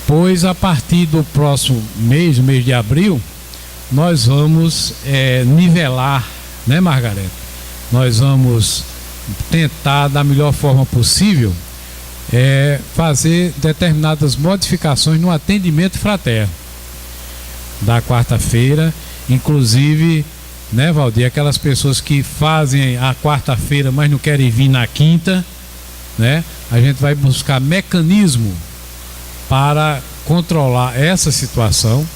pois a partir do próximo mês, mês de abril, nós vamos nivelar, né, Margarete? Nós vamos tentar, da melhor forma possível, fazer determinadas modificações no atendimento fraterno da quarta-feira, inclusive, né, Valdir, aquelas pessoas que fazem a quarta-feira, mas não querem vir na quinta, né? A gente vai buscar mecanismo para controlar essa situação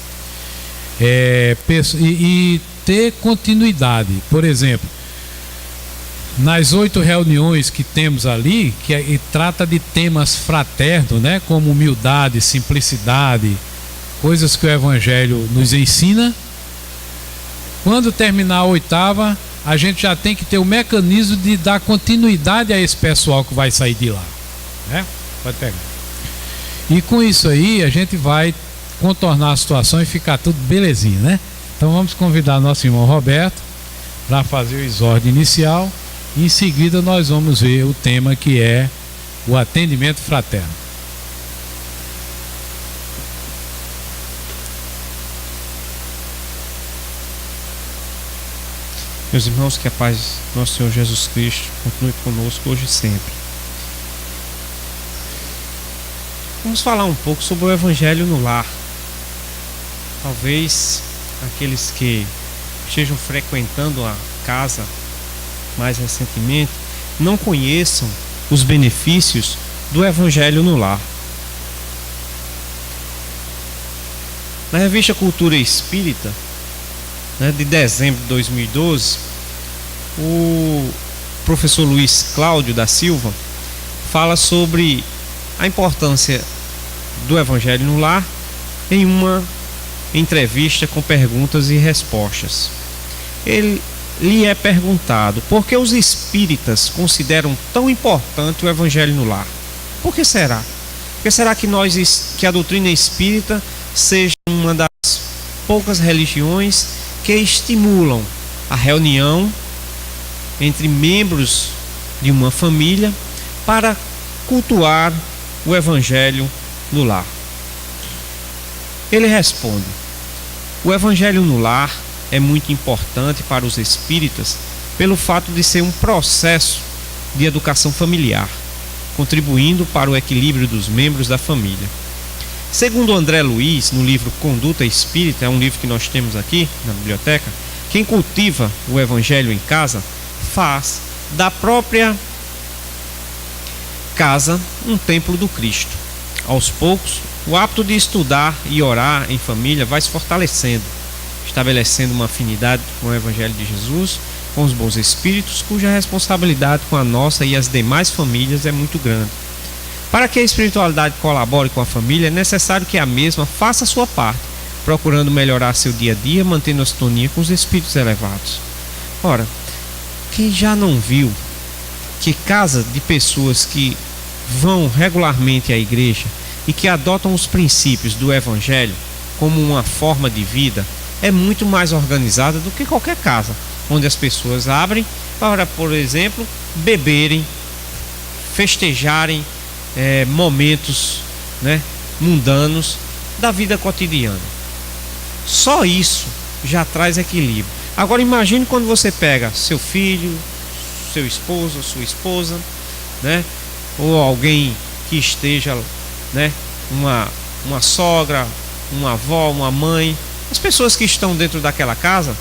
e ter continuidade. Por exemplo, nas 8 reuniões que temos ali, que trata de temas fraternos, né, como humildade, simplicidade, coisas que o Evangelho nos ensina. Quando terminar a 8ª, a gente já tem que ter o mecanismo de dar continuidade a esse pessoal que vai sair de lá, né? Pode pegar. E com isso aí, a gente vai contornar a situação e ficar tudo belezinha, né? Então vamos convidar nosso irmão Roberto para fazer o exórdio inicial. Em seguida nós vamos ver o tema, que é o atendimento fraterno. Meus irmãos, que a paz do nosso Senhor Jesus Cristo continue conosco hoje e sempre. Vamos falar um pouco sobre o Evangelho no lar. Talvez aqueles que estejam frequentando a casa mais recentemente não conheçam os benefícios do Evangelho no lar. Na revista Cultura Espírita, de dezembro de 2012, o professor Luiz Cláudio da Silva fala sobre a importância do Evangelho no lar em uma entrevista com perguntas e respostas. Lhe é perguntado por que os espíritas consideram tão importante o Evangelho no lar. Por que será? Por que será que a doutrina espírita seja uma das poucas religiões que estimulam a reunião entre membros de uma família para cultuar o Evangelho no lar? Ele responde: o Evangelho no lar é muito importante para os espíritas pelo fato de ser um processo de educação familiar, contribuindo para o equilíbrio dos membros da família. Segundo André Luiz, no livro Conduta Espírita, é um livro que nós temos aqui na biblioteca, quem cultiva o Evangelho em casa faz da própria casa um templo do Cristo. Aos poucos, o hábito de estudar e orar em família vai se fortalecendo, estabelecendo uma afinidade com o Evangelho de Jesus, com os bons espíritos, cuja responsabilidade com a nossa e as demais famílias é muito grande. Para que a espiritualidade colabore com a família, é necessário que a mesma faça a sua parte, procurando melhorar seu dia a dia, mantendo a sintonia com os espíritos elevados. Ora, quem já não viu que casa de pessoas que vão regularmente à igreja e que adotam os princípios do Evangelho como uma forma de vida é muito mais organizada do que qualquer casa, onde as pessoas abrem para, por exemplo, beberem, festejarem momentos mundanos da vida cotidiana. Só isso já traz equilíbrio. Agora imagine quando você pega seu filho, seu esposo, sua esposa, ou alguém que esteja, uma sogra, uma avó, uma mãe, as pessoas que estão dentro daquela casa,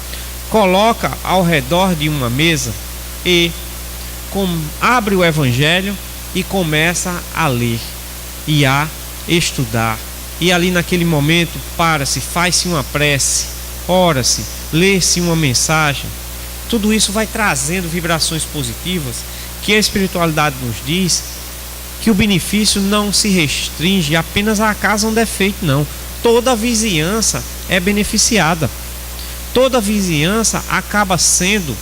coloca ao redor de uma mesa e abre o Evangelho e começa a ler e a estudar. E ali naquele momento para-se, faz-se uma prece, ora-se, lê-se uma mensagem. Tudo isso vai trazendo vibrações positivas, que a espiritualidade nos diz que o benefício não se restringe apenas à casa onde é feito, não. Toda a vizinhança é beneficiada. Toda a vizinhança acaba sendo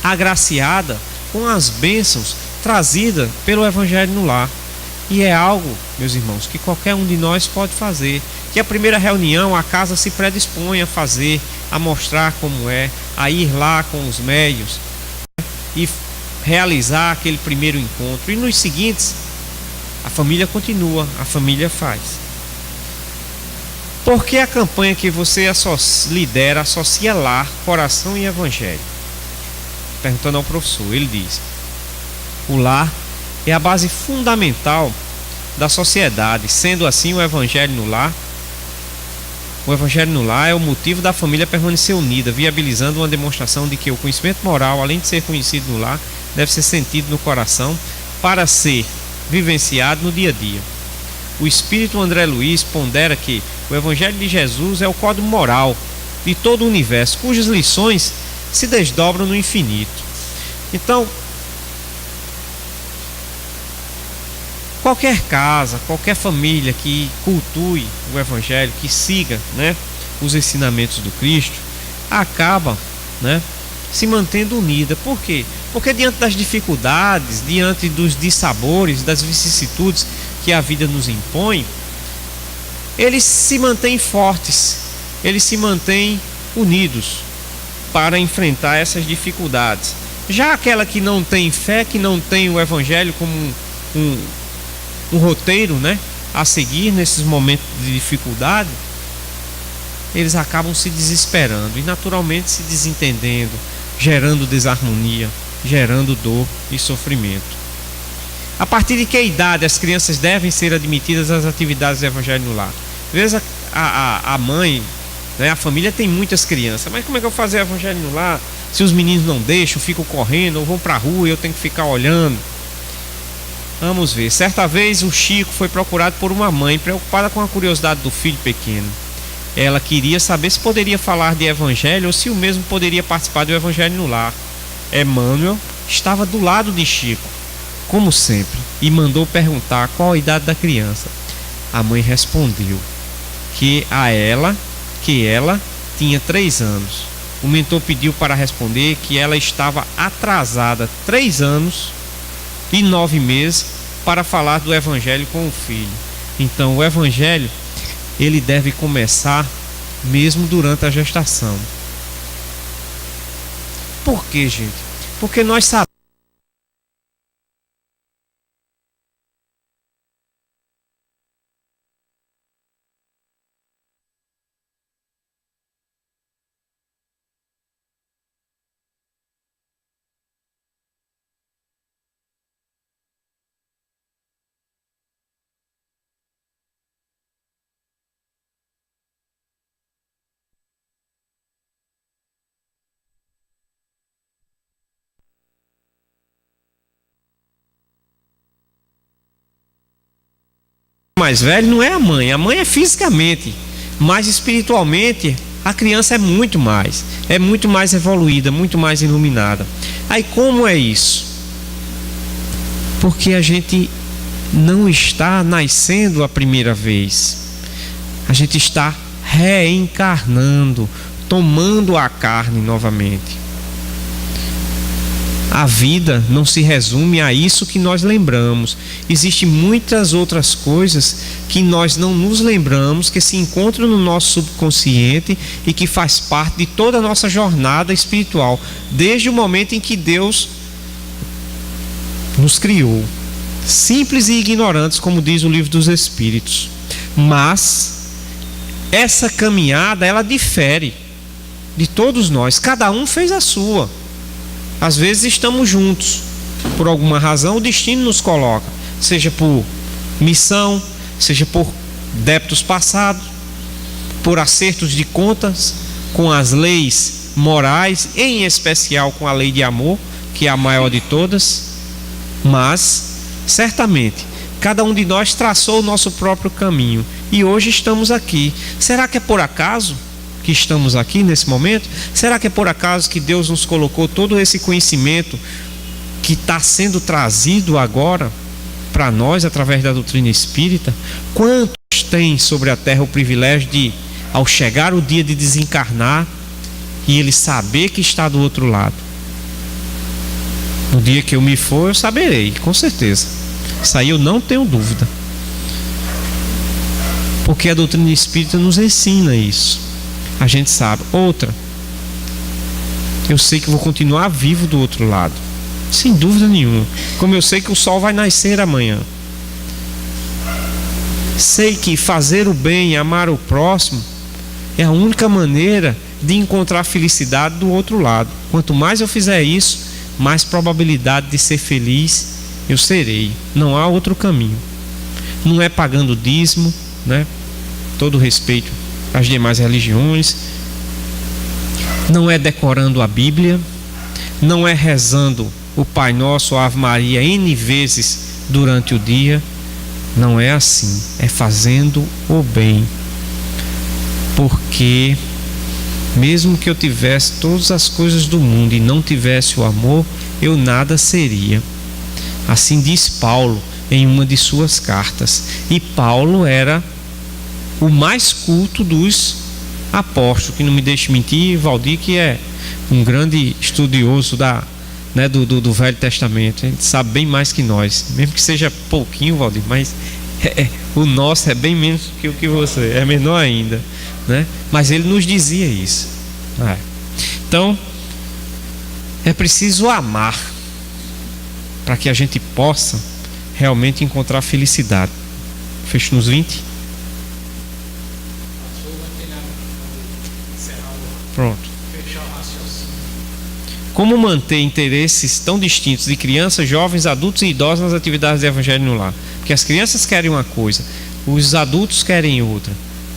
agraciada com as bênçãos trazidas pelo Evangelho no lar. E é algo, meus irmãos, que qualquer um de nós pode fazer. Que a primeira reunião a casa se predispõe a fazer, a mostrar como é, a ir lá com os médios e realizar aquele primeiro encontro. E nos seguintes, A família continua, a família faz. Por que a campanha que você lidera associa lar, coração e evangelho? Perguntando ao professor, ele diz: o lar é a base fundamental da sociedade. Sendo assim, o evangelho no lar é o motivo da família permanecer unida, viabilizando uma demonstração de que o conhecimento moral, além de ser conhecido no lar, deve ser sentido no coração para ser vivenciado no dia a dia. O espírito André Luiz pondera que o evangelho de Jesus é o código moral de todo o universo, cujas lições se desdobram no infinito. Então, qualquer casa, qualquer família que cultue o evangelho, que siga, os ensinamentos do Cristo, acaba, se mantendo unida. Por quê? Porque diante das dificuldades, diante dos dissabores, das vicissitudes que a vida nos impõe, eles se mantêm fortes, eles se mantêm unidos para enfrentar essas dificuldades. Já aquela que não tem fé, que não tem o evangelho como um roteiro, a seguir nesses momentos de dificuldade, eles acabam se desesperando e naturalmente se desentendendo, gerando desarmonia, gerando dor e sofrimento. A partir de que idade as crianças devem ser admitidas às atividades do evangelho no lar? Às vezes a mãe, a família tem muitas crianças, mas como é que eu vou fazer o evangelho no lar se os meninos não deixam, ficam correndo ou vão para a rua e eu tenho que ficar olhando? Vamos ver. Certa vez o Chico foi procurado por uma mãe preocupada com a curiosidade do filho pequeno. Ela queria saber se poderia falar de evangelho ou se o mesmo poderia participar do evangelho no lar. Emmanuel estava do lado de Chico, como sempre, e mandou perguntar qual a idade da criança. A mãe respondeu que ela tinha 3 anos. O mentor pediu para responder que ela estava atrasada 3 anos e 9 meses para falar do evangelho com o filho. Então o evangelho, ele deve começar mesmo durante a gestação. Por quê, gente? Porque nós sabemos mais velho não é a mãe é fisicamente, mas espiritualmente a criança é muito mais evoluída, muito mais iluminada. Aí como é isso? Porque a gente não está nascendo a primeira vez, a gente está reencarnando, tomando a carne novamente. A vida não se resume a isso que nós lembramos. Existem muitas outras coisas que nós não nos lembramos, que se encontram no nosso subconsciente e que faz parte de toda a nossa jornada espiritual, desde o momento em que Deus nos criou, simples e ignorantes, como diz o Livro dos Espíritos. Mas essa caminhada, ela difere de todos nós. Cada um fez a sua. Às vezes estamos juntos, por alguma razão o destino nos coloca, seja por missão, seja por débitos passados, por acertos de contas com as leis morais, em especial com a lei de amor, que é a maior de todas. Mas certamente cada um de nós traçou o nosso próprio caminho e hoje estamos aqui. Será que é por acaso que estamos aqui nesse momento? Será que é por acaso que Deus nos colocou todo esse conhecimento que está sendo trazido agora para nós através da doutrina espírita? Quantos têm sobre a terra o privilégio de, ao chegar o dia de desencarnar, e ele saber que está do outro lado? No dia que eu me for, eu saberei, com certeza. Isso aí eu não tenho dúvida, porque a doutrina espírita nos ensina isso. A gente sabe. Outra, eu sei que vou continuar vivo do outro lado, sem dúvida nenhuma, como eu sei que o sol vai nascer amanhã. Sei que fazer o bem e amar o próximo é a única maneira de encontrar felicidade do outro lado. Quanto mais eu fizer isso, mais probabilidade de ser feliz eu serei. Não há outro caminho. Não é pagando dízimo, né? Todo respeito às demais religiões. Não é decorando a Bíblia. Não é rezando o Pai Nosso, a Ave Maria N vezes durante o dia. Não é assim. É fazendo o bem. Porque mesmo que eu tivesse todas as coisas do mundo e não tivesse o amor, eu nada seria. Assim diz Paulo em uma de suas cartas. E Paulo era o mais culto dos apóstolos, que não me deixe mentir, Valdir, que é um grande estudioso do Velho Testamento. Ele sabe bem mais que nós, mesmo que seja pouquinho, Valdir, mas o nosso é bem menos que o que você, é menor ainda, né? Mas ele nos dizia isso. Então é preciso amar para que a gente possa realmente encontrar felicidade. Fecho nos 20. Pronto. Como manter interesses tão distintos de crianças, jovens, adultos e idosos nas atividades de evangelho no lar? Porque as crianças querem uma coisa, os adultos querem outra,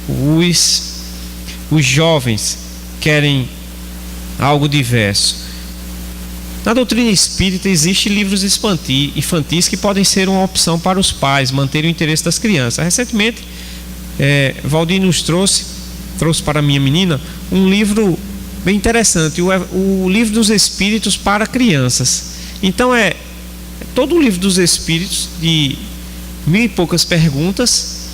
os jovens querem algo diverso. Na doutrina espírita existem livros infantis que podem ser uma opção para os pais manterem o interesse das crianças. Recentemente, Valdir nos trouxe para a minha menina um livro bem interessante, o Livro dos Espíritos para crianças. Então todo o Livro dos Espíritos, de 1000 e poucas perguntas,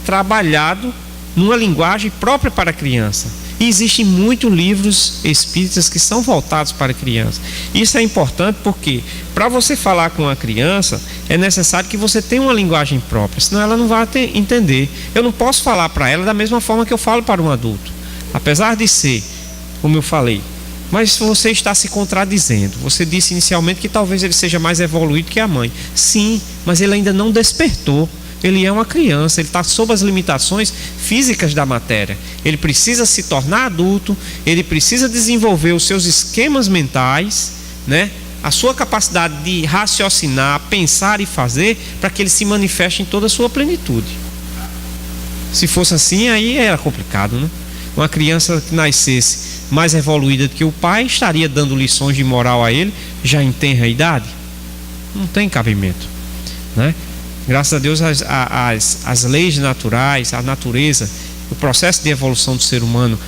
trabalhado numa linguagem própria para a criança. E existem muitos livros espíritas que são voltados para criança. Isso é importante porque para você falar com a criança é necessário que você tenha uma linguagem própria, senão ela não vai entender. Eu não posso falar para ela da mesma forma que eu falo para um adulto, apesar de ser, como eu falei. Mas você está se contradizendo. Você disse inicialmente que talvez ele seja mais evoluído que a mãe. Sim, mas ele ainda não despertou. Ele é uma criança, ele está sob as limitações físicas da matéria. Ele precisa se tornar adulto, ele precisa desenvolver os seus esquemas mentais, né? A sua capacidade de raciocinar, pensar e fazer, para que ele se manifeste em toda a sua plenitude. Se fosse assim, aí era complicado, né? Uma criança que nascesse mais evoluída do que o pai estaria dando lições de moral a ele, já em tenra idade? Não tem cabimento, né? Graças a Deus as leis naturais, a natureza, o processo de evolução do ser humano,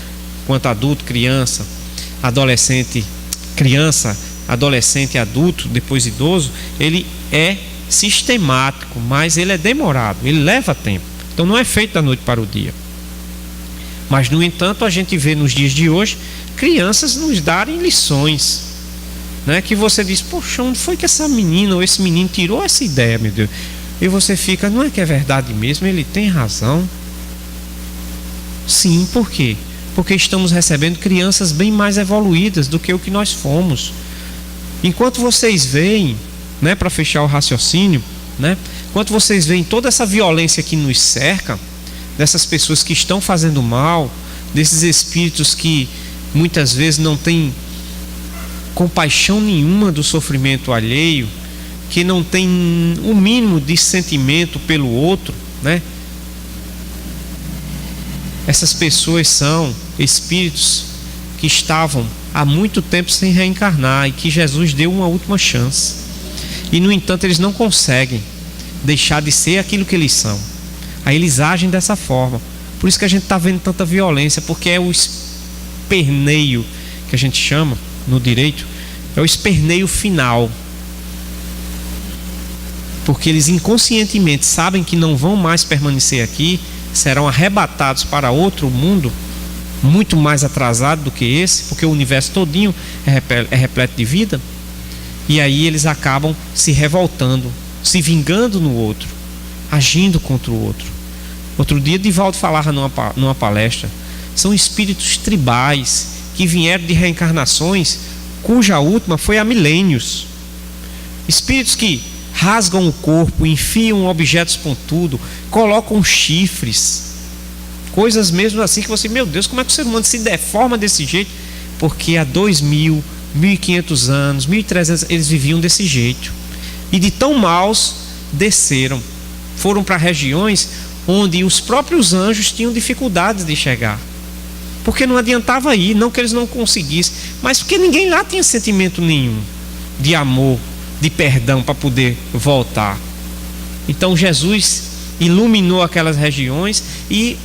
quanto adulto, criança, adolescente, adulto, depois idoso, ele é sistemático, mas ele é demorado, ele leva tempo. Então não é feito da noite para o dia. Mas no entanto a gente vê nos dias de hoje crianças nos darem lições, né? Que você diz, poxa, onde foi que essa menina ou esse menino tirou essa ideia, meu Deus? E você fica, não é que é verdade mesmo? Ele tem razão. Sim, por quê? Porque estamos recebendo crianças bem mais evoluídas do que o que nós fomos. Enquanto vocês veem, né, para fechar o raciocínio, né, enquanto vocês veem toda essa violência que nos cerca, dessas pessoas que estão fazendo mal, desses espíritos que muitas vezes não têm compaixão nenhuma do sofrimento alheio, que não tem o mínimo de sentimento pelo outro, né? Essas pessoas são espíritos que estavam há muito tempo sem reencarnar e que Jesus deu uma última chance. E no entanto eles não conseguem deixar de ser aquilo que eles são. Aí eles agem dessa forma. Por isso que a gente está vendo tanta violência, porque é o esperneio que a gente chama no direito, é o esperneio final. Porque eles inconscientemente sabem que não vão mais permanecer aqui, serão arrebatados para outro mundo muito mais atrasado do que esse, porque o universo todinho é repleto de vida. E aí eles acabam se revoltando, se vingando no outro, agindo contra o outro. Outro dia Divaldo falava numa palestra, são espíritos tribais que vieram de reencarnações cuja última foi há milênios. Espíritos que rasgam o corpo, enfiam objetos pontudos, colocam chifres, coisas mesmo assim que você, meu Deus, como é que o ser humano se deforma desse jeito? Porque há 2.000, 1.500 anos, 1.300 eles viviam desse jeito, e de tão maus desceram, foram para regiões onde os próprios anjos tinham dificuldades de chegar, porque não adiantava ir, não que eles não conseguissem, mas porque ninguém lá tinha sentimento nenhum de amor, de perdão para poder voltar. Então Jesus iluminou aquelas regiões e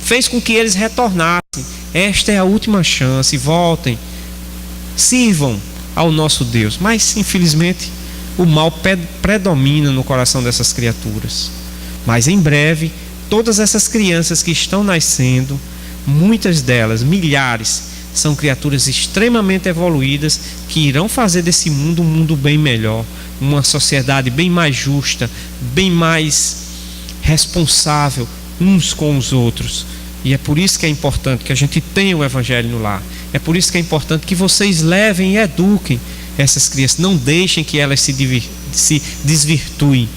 fez com que eles retornassem. Esta é a última chance, voltem, sirvam ao nosso Deus. Mas infelizmente o mal predomina no coração dessas criaturas. Mas em breve, todas essas crianças que estão nascendo, muitas delas, milhares, são criaturas extremamente evoluídas que irão fazer desse mundo um mundo bem melhor, uma sociedade bem mais justa, bem mais responsável uns com os outros. E é por isso que é importante que a gente tenha o Evangelho no lar. É por isso que é importante que vocês levem e eduquem essas crianças. Não deixem que elas se desvirtuem,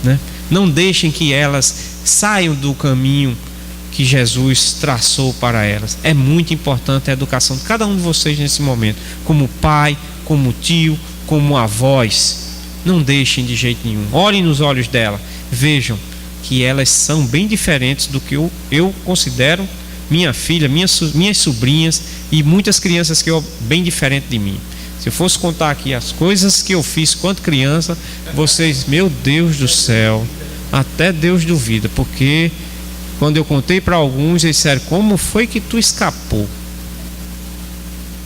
né? Não deixem que elas saiam do caminho que Jesus traçou para elas. É muito importante a educação de cada um de vocês nesse momento, como pai, como tio, como avós. Não deixem de jeito nenhum. Olhem nos olhos dela, vejam que elas são bem diferentes do que eu considero minha filha, minhas sobrinhas e muitas crianças que eu bem diferente de mim. Se eu fosse contar aqui as coisas que eu fiz quando criança, vocês, meu Deus do céu, até Deus duvida, porque quando eu contei para alguns, eles disseram: como foi que tu escapou?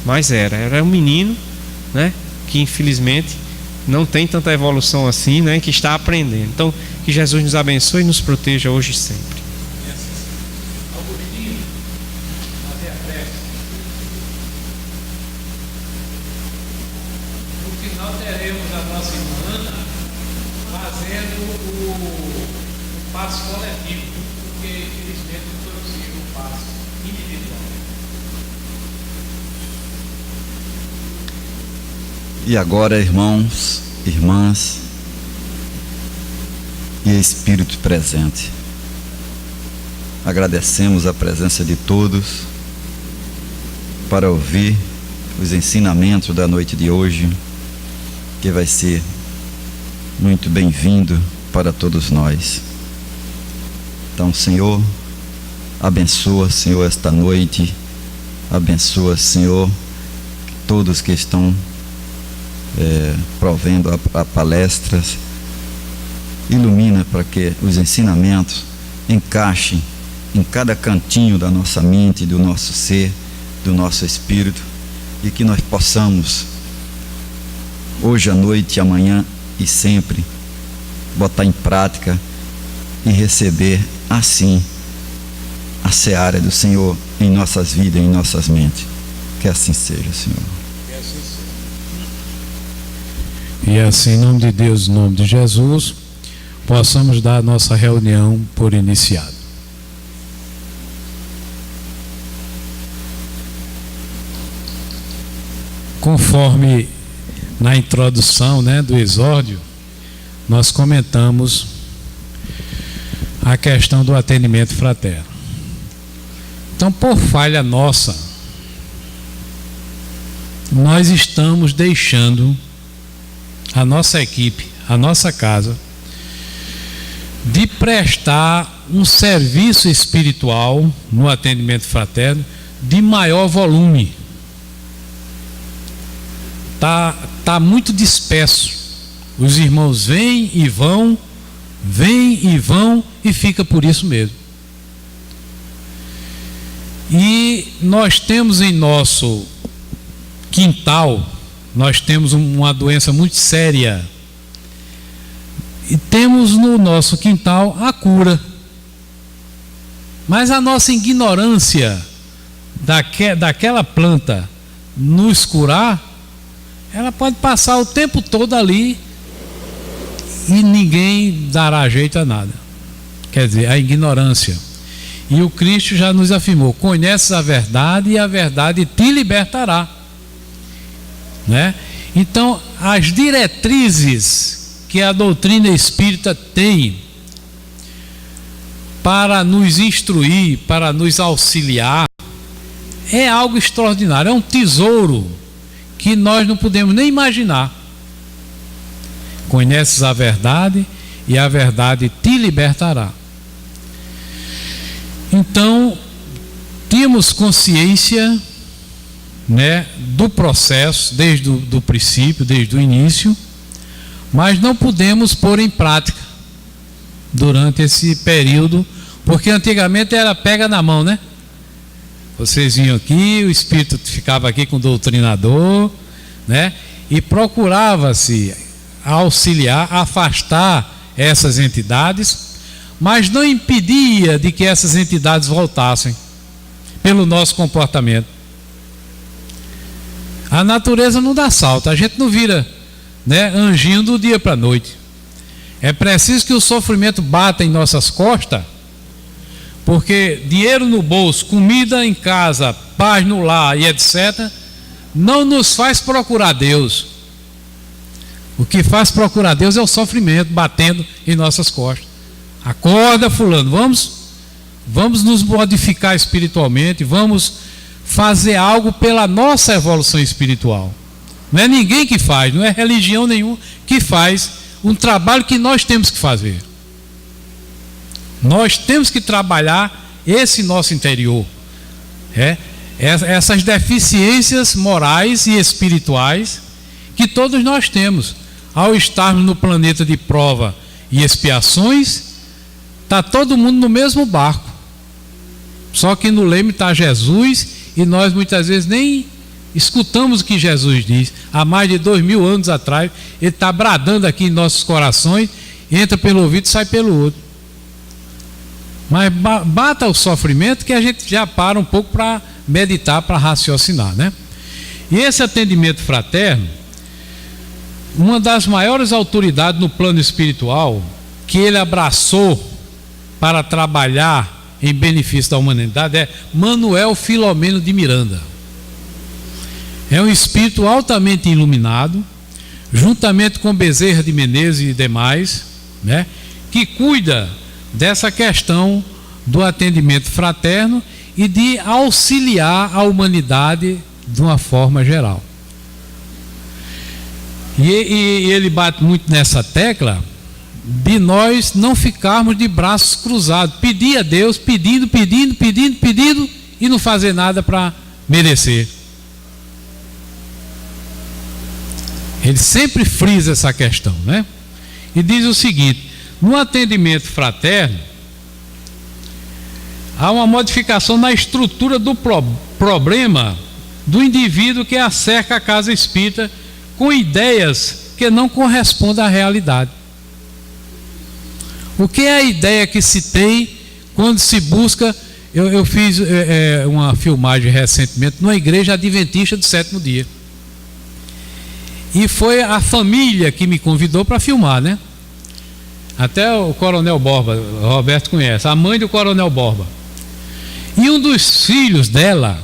Mas era um menino, né, que infelizmente não tem tanta evolução assim, né, que está aprendendo. Então, que Jesus nos abençoe e nos proteja hoje e sempre. No final teremos a nossa irmã fazendo o passo coletivo, porque infelizmente não foi possível o passo individual. E agora, irmãos, irmãs e Espírito presente, agradecemos a presença de todos para ouvir os ensinamentos da noite de hoje, que vai ser muito bem-vindo para todos nós. Então, Senhor, abençoa, Senhor, esta noite, abençoa, Senhor, todos que estão provendo a palestras, ilumina para que os ensinamentos encaixem em cada cantinho da nossa mente, do nosso ser, do nosso espírito, e que nós possamos, hoje à noite, amanhã e sempre, botar em prática e receber assim a seara do Senhor em nossas vidas, em nossas mentes. Que assim seja, Senhor. E assim, em nome de Deus, em nome de Jesus, possamos dar a nossa reunião por iniciada. Conforme na introdução, né, do exórdio, nós comentamos a questão do atendimento fraterno. Então, por falha nossa, nós estamos deixando a nossa equipe, a nossa casa, de prestar um serviço espiritual no atendimento fraterno de maior volume. Tá muito disperso. Os irmãos vêm e vão e fica por isso mesmo. E nós temos em nosso quintal, nós temos uma doença muito séria. E temos no nosso quintal a cura. Mas a nossa ignorância daquela planta nos curar, ela pode passar o tempo todo ali e ninguém dará jeito a nada. Quer dizer, a ignorância. E o Cristo já nos afirmou: conheces a verdade e a verdade te libertará, né? Então, as diretrizes que a doutrina espírita tem para nos instruir, para nos auxiliar, é algo extraordinário, é um tesouro que nós não podemos nem imaginar. Conheces a verdade e a verdade te libertará. Então, temos consciência, né, do processo desde o princípio, desde o início, mas não podemos pôr em prática durante esse período, porque antigamente era pega na mão, né? Vocês vinham aqui, o espírito ficava aqui com o doutrinador, né? E procurava-se auxiliar, afastar essas entidades, mas não impedia de que essas entidades voltassem pelo nosso comportamento. A natureza não dá salto, a gente não vira, né, anjinho do dia para a noite. É preciso que o sofrimento bata em nossas costas, porque dinheiro no bolso, comida em casa, paz no lar e etc., não nos faz procurar Deus. O que faz procurar Deus é o sofrimento batendo em nossas costas. Acorda, fulano, vamos nos modificar espiritualmente, vamos fazer algo pela nossa evolução espiritual. Não é ninguém que faz, não é religião nenhuma que faz um trabalho que nós temos que fazer. Nós temos que trabalhar esse nosso interior, essas deficiências morais e espirituais que todos nós temos. Ao estarmos no planeta de prova e expiações, está todo mundo no mesmo barco, só que no leme está Jesus, e nós muitas vezes nem escutamos o que Jesus diz. Há mais de 2000 anos atrás, ele está bradando aqui em nossos corações, entra pelo ouvido e sai pelo outro. Mas bata o sofrimento que a gente já para um pouco para meditar, para raciocinar, né? E esse atendimento fraterno, uma das maiores autoridades no plano espiritual que ele abraçou para trabalhar em benefício da humanidade é Manuel Filomeno de Miranda. É um espírito altamente iluminado, juntamente com Bezerra de Menezes e demais, né, que cuida dessa questão do atendimento fraterno e de auxiliar a humanidade de uma forma geral. E ele bate muito nessa tecla de nós não ficarmos de braços cruzados, pedir a Deus, pedindo e não fazer nada para merecer. Ele sempre frisa essa questão, né? E diz o seguinte: no atendimento fraterno há uma modificação na estrutura do problema do indivíduo que acerca a casa espírita com ideias que não correspondem à realidade. O que é a ideia que se tem quando se busca? Eu fiz uma filmagem recentemente numa igreja adventista do sétimo dia, e foi a família que me convidou para filmar, né? Até o Coronel Borba, o Roberto conhece, a mãe do Coronel Borba. E um dos filhos dela,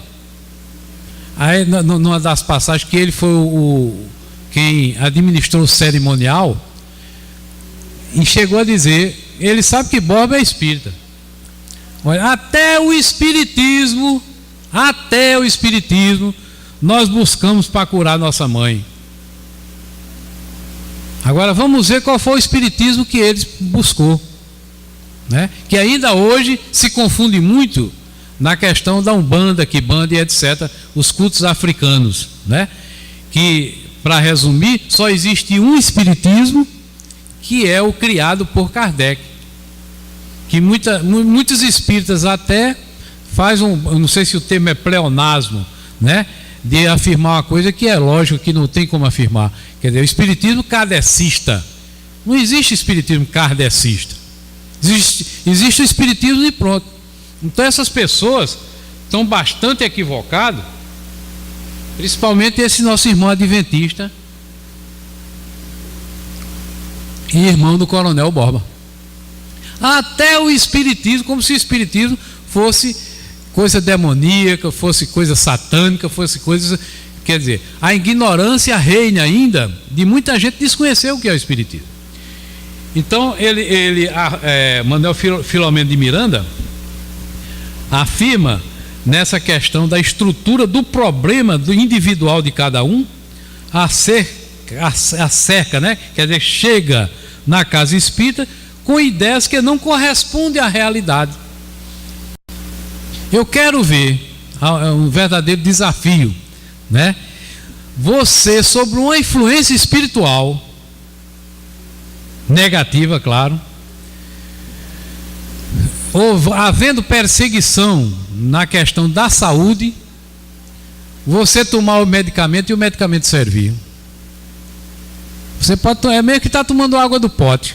aí, numa das passagens que ele foi quem administrou o cerimonial, e chegou a dizer, ele sabe que Borba é espírita. Olha, até o espiritismo nós buscamos para curar nossa mãe. Agora vamos ver qual foi o espiritismo que ele buscou, né? Que ainda hoje se confunde muito na questão da Umbanda, Quimbanda e etc., os cultos africanos, né? Que, para resumir, só existe um espiritismo, que é o criado por Kardec, que muitos espíritas até fazem eu não sei se o termo é pleonasmo, né? De afirmar uma coisa que é lógico que não tem como afirmar. Quer dizer, o espiritismo kardecista. Não existe espiritismo kardecista. Existe o espiritismo e pronto. Então essas pessoas estão bastante equivocadas, principalmente esse nosso irmão adventista e irmão do Coronel Borba. Até o espiritismo, como se o espiritismo fosse coisa demoníaca, fosse coisa satânica, fosse coisa... Quer dizer, a ignorância reina ainda de muita gente desconhecer o que é o espiritismo. Então Manuel Filomeno de Miranda afirma nessa questão da estrutura do problema do individual de cada um, acerca, né? Quer dizer, chega na casa espírita com ideias que não correspondem à realidade. Eu quero ver um verdadeiro desafio, né? Você, sobre uma influência espiritual negativa, claro, ou havendo perseguição na questão da saúde, você tomar o medicamento e o medicamento servir. Você pode, é meio que está tomando água do pote.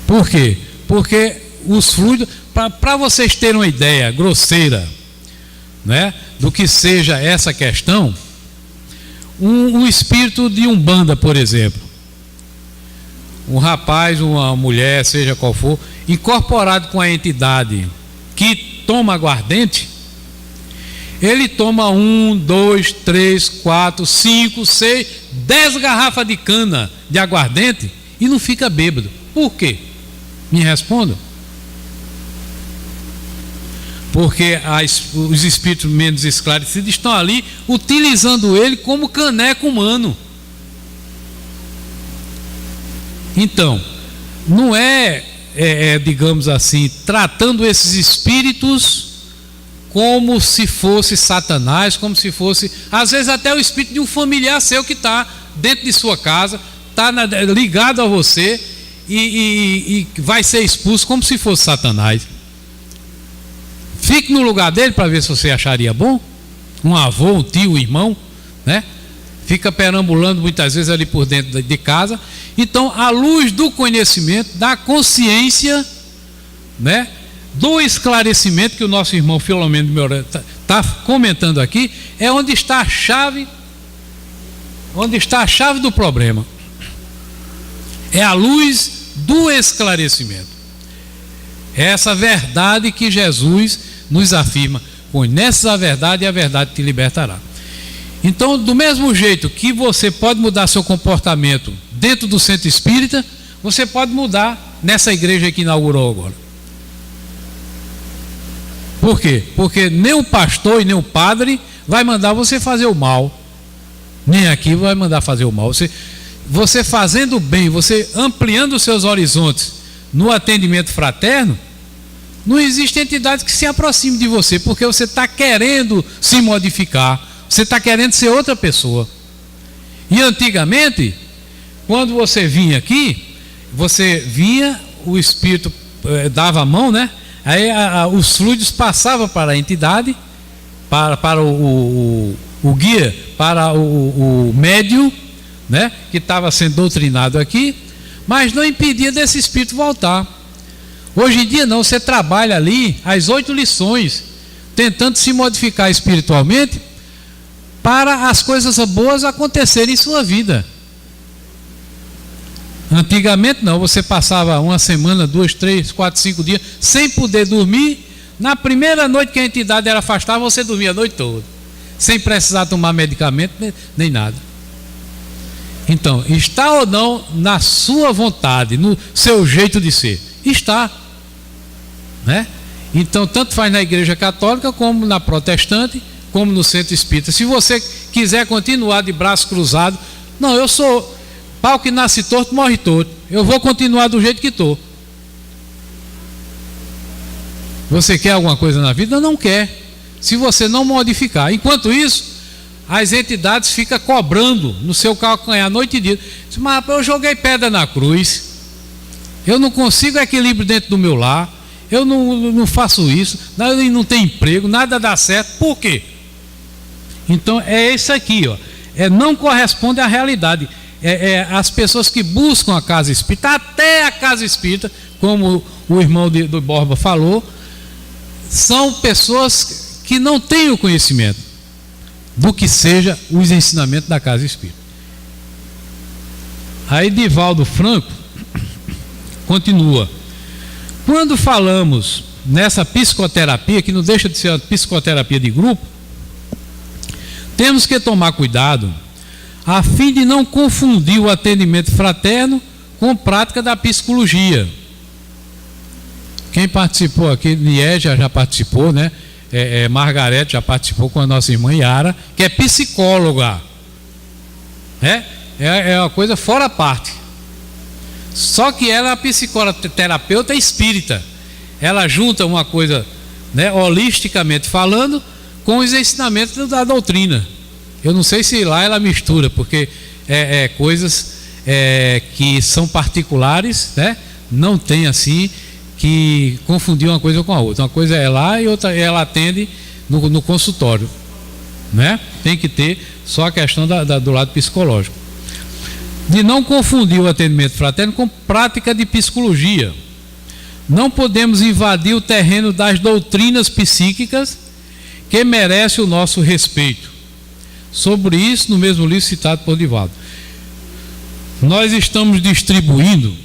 Por quê? Porque os fluidos, para vocês terem uma ideia grosseira, né, do que seja essa questão, um espírito de Umbanda, por exemplo, um rapaz, uma mulher, seja qual for, incorporado com a entidade que toma aguardente, ele toma 1, 2, 3, 4, 5, 6, 10 garrafas de cana de aguardente e não fica bêbado. Por quê? Me respondam. Porque os espíritos menos esclarecidos estão ali utilizando ele como caneco humano. Então, não digamos assim, tratando esses espíritos como se fosse Satanás, como se fosse, às vezes até o espírito de um familiar seu que está dentro de sua casa, está ligado a você e vai ser expulso como se fosse Satanás. Fique no lugar dele para ver se você acharia bom. Um avô, um tio, um irmão, né? Fica perambulando muitas vezes ali por dentro de casa. Então, à luz do conhecimento, da consciência, né, do esclarecimento que o nosso irmão Filomeno de Miranda está comentando aqui, é onde está a chave do problema. É a luz do esclarecimento. É essa verdade que Jesus nos afirma: conheces a verdade e a verdade te libertará. Então, do mesmo jeito que você pode mudar seu comportamento dentro do centro espírita, você pode mudar nessa igreja que inaugurou agora. Por quê? Porque nem o pastor e nem o padre vai mandar você fazer o mal. Nem aqui vai mandar fazer o mal. Você fazendo bem, você ampliando os seus horizontes no atendimento fraterno, não existe entidade que se aproxime de você, porque você está querendo se modificar, você está querendo ser outra pessoa. E antigamente, quando você vinha aqui, o espírito dava a mão, né? Aí os fluidos passavam para a entidade, para o guia, para o médium, né? Que estava sendo doutrinado aqui, mas não impedia desse espírito voltar. Hoje em dia não, você trabalha ali as 8 lições, tentando se modificar espiritualmente para as coisas boas acontecerem em sua vida. Antigamente não, você passava uma semana, 2, 3, 4, 5 dias sem poder dormir. Na primeira noite que a entidade era afastada, você dormia a noite toda, sem precisar tomar medicamento nem nada. Então, está ou não na sua vontade, no seu jeito de ser? Está, né? Então, tanto faz na igreja católica como na protestante, como no centro espírita. Se você quiser continuar de braço cruzado, não, eu sou pau que nasce torto, morre torto, eu vou continuar do jeito que estou. Você quer alguma coisa na vida? Não quer, se você não modificar. Enquanto isso, as entidades ficam cobrando no seu calcanhar a noite e dia. Mas eu joguei pedra na cruz, eu não consigo equilíbrio dentro do meu lar, eu não faço isso, não tenho emprego, nada dá certo. Por quê? Então é isso aqui, ó. Não corresponde à realidade. As pessoas que buscam a casa espírita, até a casa espírita, como o irmão do Borba falou, são pessoas que não têm o conhecimento do que seja os ensinamentos da casa espírita. Aí Divaldo Franco continua: quando falamos nessa psicoterapia, que não deixa de ser uma psicoterapia de grupo, temos que tomar cuidado a fim de não confundir o atendimento fraterno com prática da psicologia. Quem participou aqui, Liégia já participou, né? Margarete já participou com a nossa irmã Yara, que é psicóloga. É uma coisa fora a parte. Só que ela é a psicoterapeuta espírita. Ela junta uma coisa, né, holisticamente falando, com os ensinamentos da doutrina. Eu não sei se lá ela mistura, porque coisas que são particulares, né? Não tem assim que confundir uma coisa com a outra. Uma coisa é lá e outra ela atende no consultório, né? Tem que ter só a questão do lado psicológico. De não confundir o atendimento fraterno com prática de psicologia. Não podemos invadir o terreno das doutrinas psíquicas que merece o nosso respeito. Sobre isso, no mesmo livro citado por Divaldo, nós estamos distribuindo.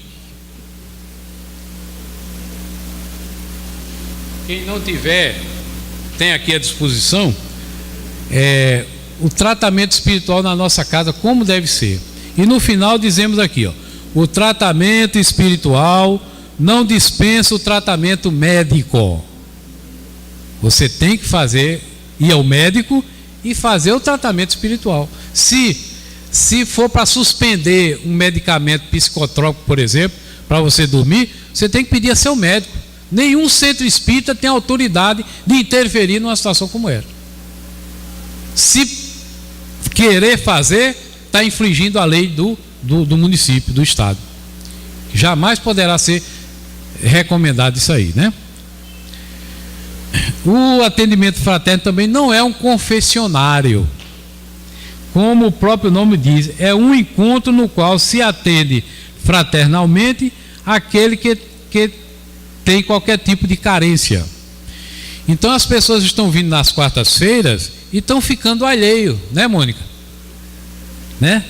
Quem não tiver, tem aqui à disposição o tratamento espiritual na nossa casa, como deve ser. E no final dizemos aqui, o tratamento espiritual não dispensa o tratamento médico. Você tem que ir ao médico e fazer o tratamento espiritual. Se for para suspender um medicamento psicotrópico, por exemplo, para você dormir, você tem que pedir a seu médico. Nenhum centro espírita tem autoridade de interferir numa situação como essa. Se querer fazer, está infringindo a lei do município, do estado. Jamais poderá ser recomendado isso aí, né? O atendimento fraterno também não é um confessionário. Como o próprio nome diz, é um encontro no qual se atende fraternalmente aquele que tem qualquer tipo de carência. Então as pessoas estão vindo nas quartas-feiras e estão ficando alheio, né, Mônica? Né?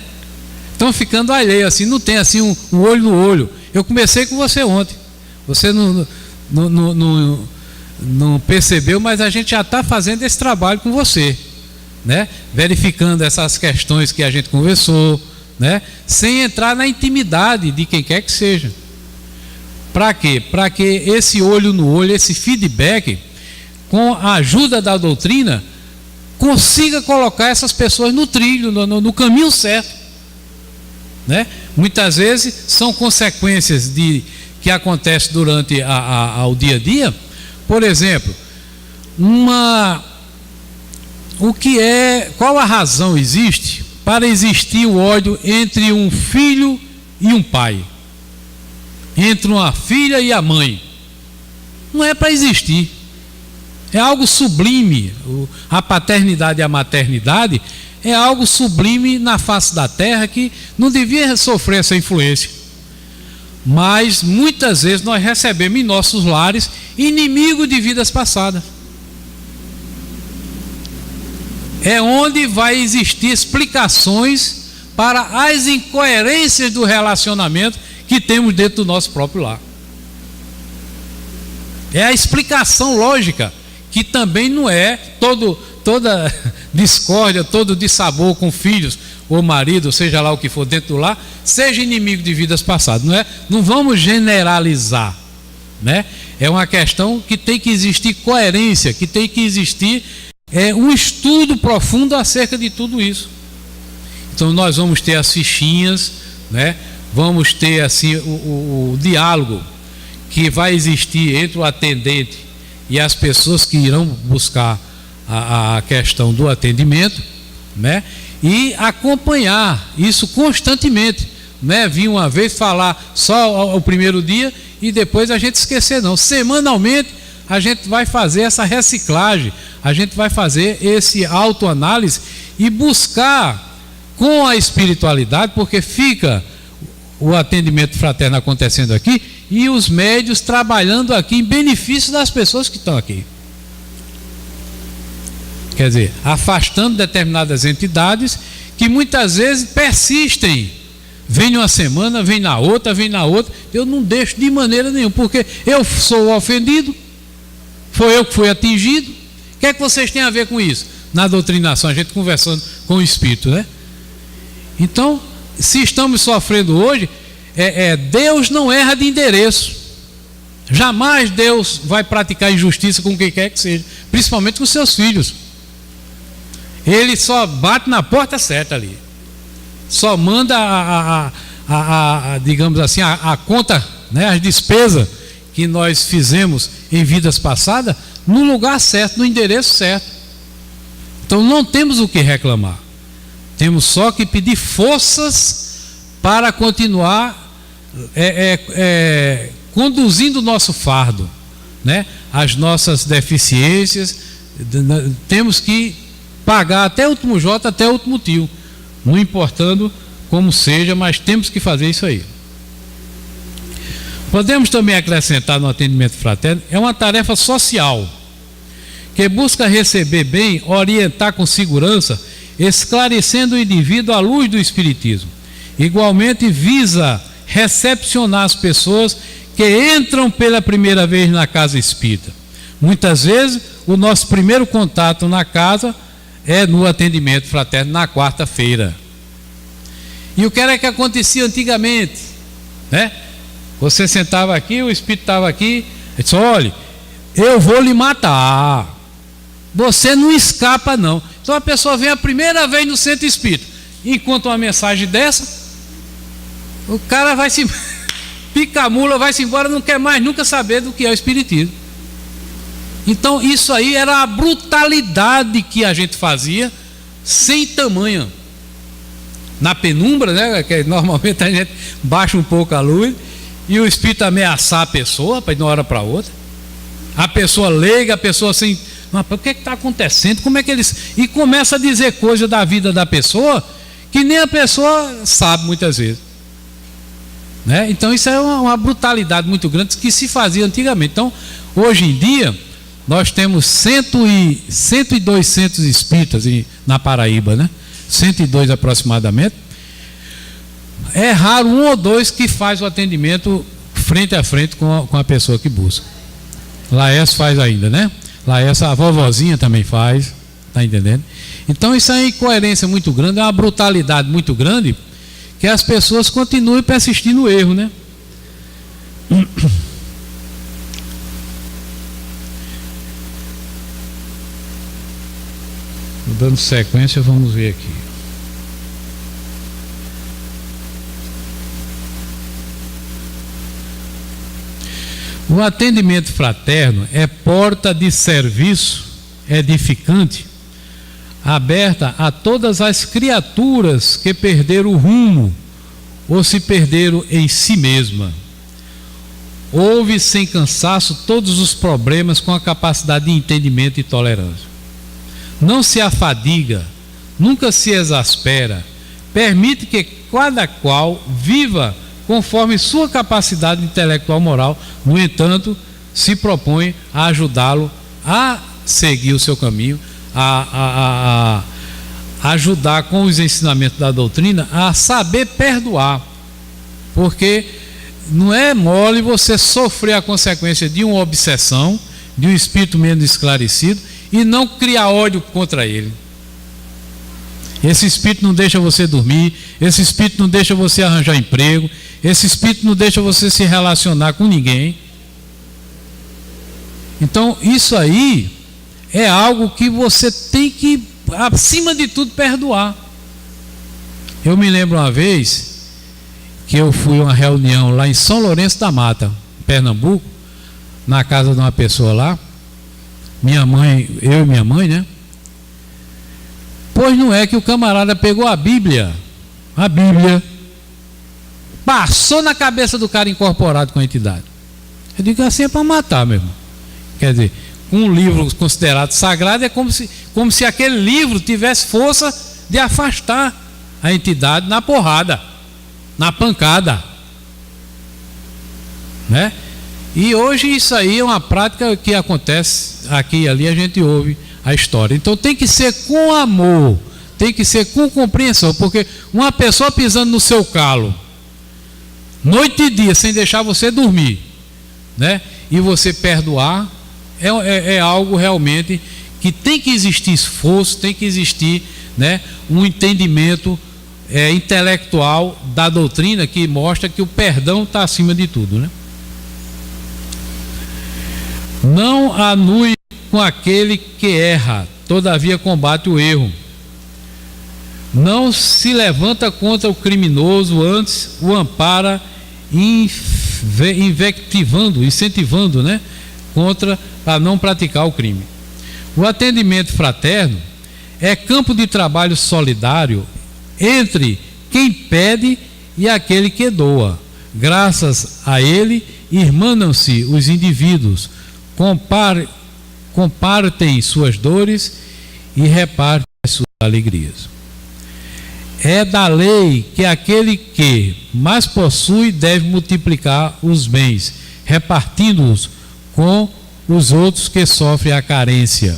Estão ficando alheio, assim, não tem assim um olho no olho. Eu comecei com você ontem. Você não percebeu, mas a gente já está fazendo esse trabalho com você, né? Verificando essas questões que a gente conversou, né? Sem entrar na intimidade de quem quer que seja. Para quê? Para que esse olho no olho, esse feedback, com a ajuda da doutrina, consiga colocar essas pessoas no trilho, no caminho certo, né? Muitas vezes são consequências que acontecem durante o dia a dia. Por exemplo, qual a razão existe para existir o ódio entre um filho e um pai? Entre uma filha e a mãe? Não é para existir. É algo sublime. A paternidade e a maternidade é algo sublime na face da terra que não devia sofrer essa influência. Mas muitas vezes nós recebemos em nossos lares inimigos de vidas passadas. É onde vai existir explicações para as incoerências do relacionamento que temos dentro do nosso próprio lar. É a explicação lógica, que também não é toda discórdia, todo dissabor com filhos ou marido, seja lá o que for dentro do lar, seja inimigo de vidas passadas. Não vamos generalizar, né? É uma questão que tem que existir coerência, que tem que existir um estudo profundo acerca de tudo isso. Então nós vamos ter as fichinhas, né? Vamos ter assim o diálogo que vai existir entre o atendente e as pessoas que irão buscar a questão do atendimento, né? E acompanhar isso constantemente, né? Vir uma vez falar só o primeiro dia e depois a gente esquecer, não. Semanalmente a gente vai fazer essa reciclagem, a gente vai fazer esse autoanálise e buscar com a espiritualidade, porque fica o atendimento fraterno acontecendo aqui e os médios trabalhando aqui em benefício das pessoas que estão aqui. Quer dizer, afastando determinadas entidades que muitas vezes persistem. Vem uma semana, vem na outra. Eu não deixo de maneira nenhuma, porque eu sou o ofendido, foi eu que fui atingido. O que é que vocês têm a ver com isso? Na doutrinação, a gente conversando com o Espírito, né? Então, se estamos sofrendo hoje, Deus não erra de endereço. Jamais Deus vai praticar injustiça com quem quer que seja, principalmente com seus filhos. Ele só bate na porta certa ali, só manda digamos assim, a conta, né, as despesas que nós fizemos em vidas passadas no lugar certo, no endereço certo. Então não temos o que reclamar, temos só que pedir forças para continuar conduzindo o nosso fardo, né? As nossas deficiências, temos que pagar até o último jota, até o último tio, não importando como seja, mas temos que fazer isso aí. Podemos também acrescentar no atendimento fraterno, é uma tarefa social, que busca receber bem, orientar com segurança, esclarecendo o indivíduo à luz do Espiritismo. Igualmente visa recepcionar as pessoas que entram pela primeira vez na casa espírita. Muitas vezes o nosso primeiro contato na casa é no atendimento fraterno na quarta-feira. E o que era que acontecia antigamente, né? Você sentava aqui, o espírito estava aqui, ele disse: olha, eu vou lhe matar, você não escapa não. Então a pessoa vem a primeira vez no centro espírita, encontra uma mensagem dessa, o cara vai se pica a mula, vai-se embora, não quer mais nunca saber do que é o espiritismo. Então isso aí era a brutalidade que a gente fazia, sem tamanho. Na penumbra, né, que normalmente a gente baixa um pouco a luz, e o espírito ameaçar a pessoa para ir de uma hora para outra. A pessoa leiga, a pessoa assim, mas o que está acontecendo? Como é que eles... E começa a dizer coisas da vida da pessoa que nem a pessoa sabe muitas vezes, né? Então isso é uma brutalidade muito grande que se fazia antigamente. Então hoje em dia nós temos 102 centros espíritas na Paraíba, né? 102 aproximadamente. É raro um ou dois que faz o atendimento frente a frente com a pessoa que busca. Laércio faz ainda, né? Laércio, a vovozinha também faz, tá entendendo? Então isso é uma incoerência muito grande, é uma brutalidade muito grande, que as pessoas continuem persistindo no erro, né? Dando sequência, vamos ver aqui. O atendimento fraterno é porta de serviço edificante, aberta a todas as criaturas que perderam o rumo ou se perderam em si mesma. Ouve sem cansaço todos os problemas com a capacidade de entendimento e tolerância. Não se afadiga, nunca se exaspera, permite que cada qual viva conforme sua capacidade intelectual moral. No entanto, se propõe a ajudá-lo a seguir o seu caminho, a ajudar com os ensinamentos da doutrina a saber perdoar, porque não é mole você sofrer a consequência de uma obsessão, de um espírito menos esclarecido, e não criar ódio contra ele. Esse espírito não deixa você dormir, esse espírito não deixa você arranjar emprego, esse espírito não deixa você se relacionar com ninguém. Então isso aí é algo que você tem que, acima de tudo, perdoar. Eu me lembro uma vez que eu fui a uma reunião lá em São Lourenço da Mata, Pernambuco, na casa de uma pessoa lá, minha mãe, eu e minha mãe, né? Pois não é que o camarada pegou a Bíblia, passou na cabeça do cara incorporado com a entidade. Eu digo assim, é para matar, meu irmão. Quer dizer, um livro considerado sagrado é como se aquele livro tivesse força de afastar a entidade na porrada, na pancada, né? E hoje isso aí é uma prática que acontece aqui e ali, a gente ouve a história. Então tem que ser com amor, tem que ser com compreensão, porque uma pessoa pisando no seu calo noite e dia sem deixar você dormir, né? E você perdoar é algo realmente que tem que existir esforço, tem que existir, né, um entendimento intelectual da doutrina, que mostra que o perdão está acima de tudo, né? Não anue com aquele que erra, todavia combate o erro. Não se levanta contra o criminoso, antes o ampara, incentivando, né, para não praticar o crime. O atendimento fraterno é campo de trabalho solidário entre quem pede e aquele que doa. Graças a ele, irmanam-se os indivíduos, compartem suas dores e repartem suas alegrias. É da lei que aquele que mais possui deve multiplicar os bens, repartindo-os com os outros que sofrem a carência.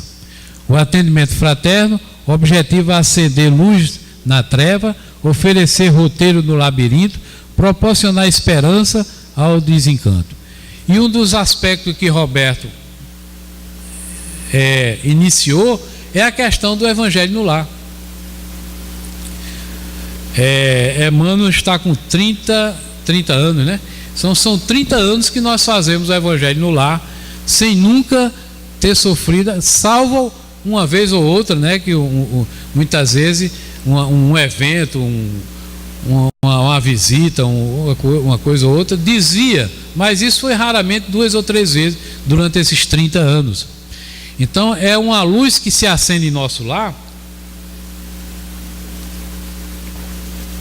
O atendimento fraterno objetiva acender luz na treva, oferecer roteiro no labirinto, proporcionar esperança ao desencanto. E um dos aspectos que Roberto iniciou é a questão do Evangelho no Lar. Emmanuel está com 30 anos, né? São 30 anos que nós fazemos o Evangelho no Lar, sem nunca ter sofrido, salvo uma vez ou outra, né? Que muitas vezes um evento, uma visita, uma coisa ou outra, desvia, mas isso foi raramente 2 ou 3 vezes durante esses 30 anos. Então é uma luz que se acende em nosso lar,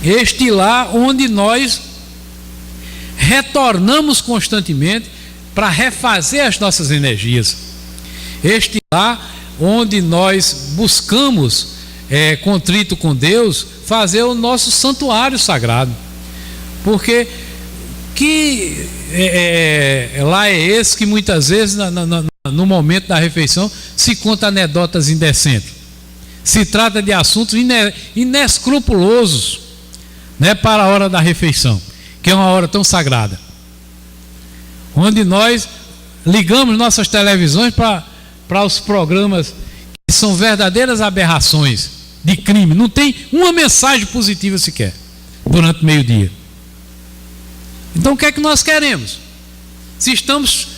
este lar onde nós retornamos constantemente para refazer as nossas energias, este lar onde nós buscamos, contrito com Deus, fazer o nosso santuário sagrado. Porque lá é esse que muitas vezes no momento da refeição se conta anedotas indecentes, se trata de assuntos inescrupulosos, né, para a hora da refeição, que é uma hora tão sagrada, onde nós ligamos nossas televisões para os programas que são verdadeiras aberrações de crime, não tem uma mensagem positiva sequer durante o meio-dia. Então o que é que nós queremos? Se estamos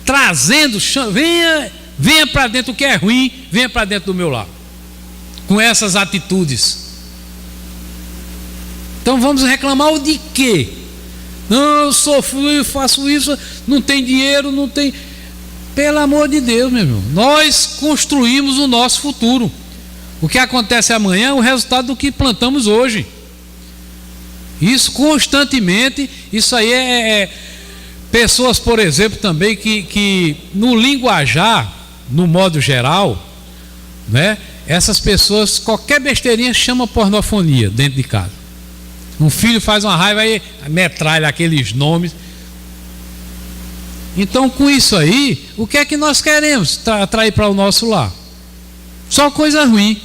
trazendo, venha para dentro o que é ruim, venha para dentro do meu lar, com essas atitudes. Então vamos reclamar o de quê? Não, eu sofri, faço isso, não tem dinheiro, não tem... Pelo amor de Deus, meu irmão, nós construímos o nosso futuro. O que acontece amanhã é o resultado do que plantamos hoje. Isso constantemente, isso aí pessoas, por exemplo, também que no linguajar, no modo geral, né, essas pessoas, qualquer besteirinha chama pornofonia dentro de casa. Um filho faz uma raiva e metralha aqueles nomes. Então, com isso aí, o que é que nós queremos atrair para o nosso lar? Só coisa ruim.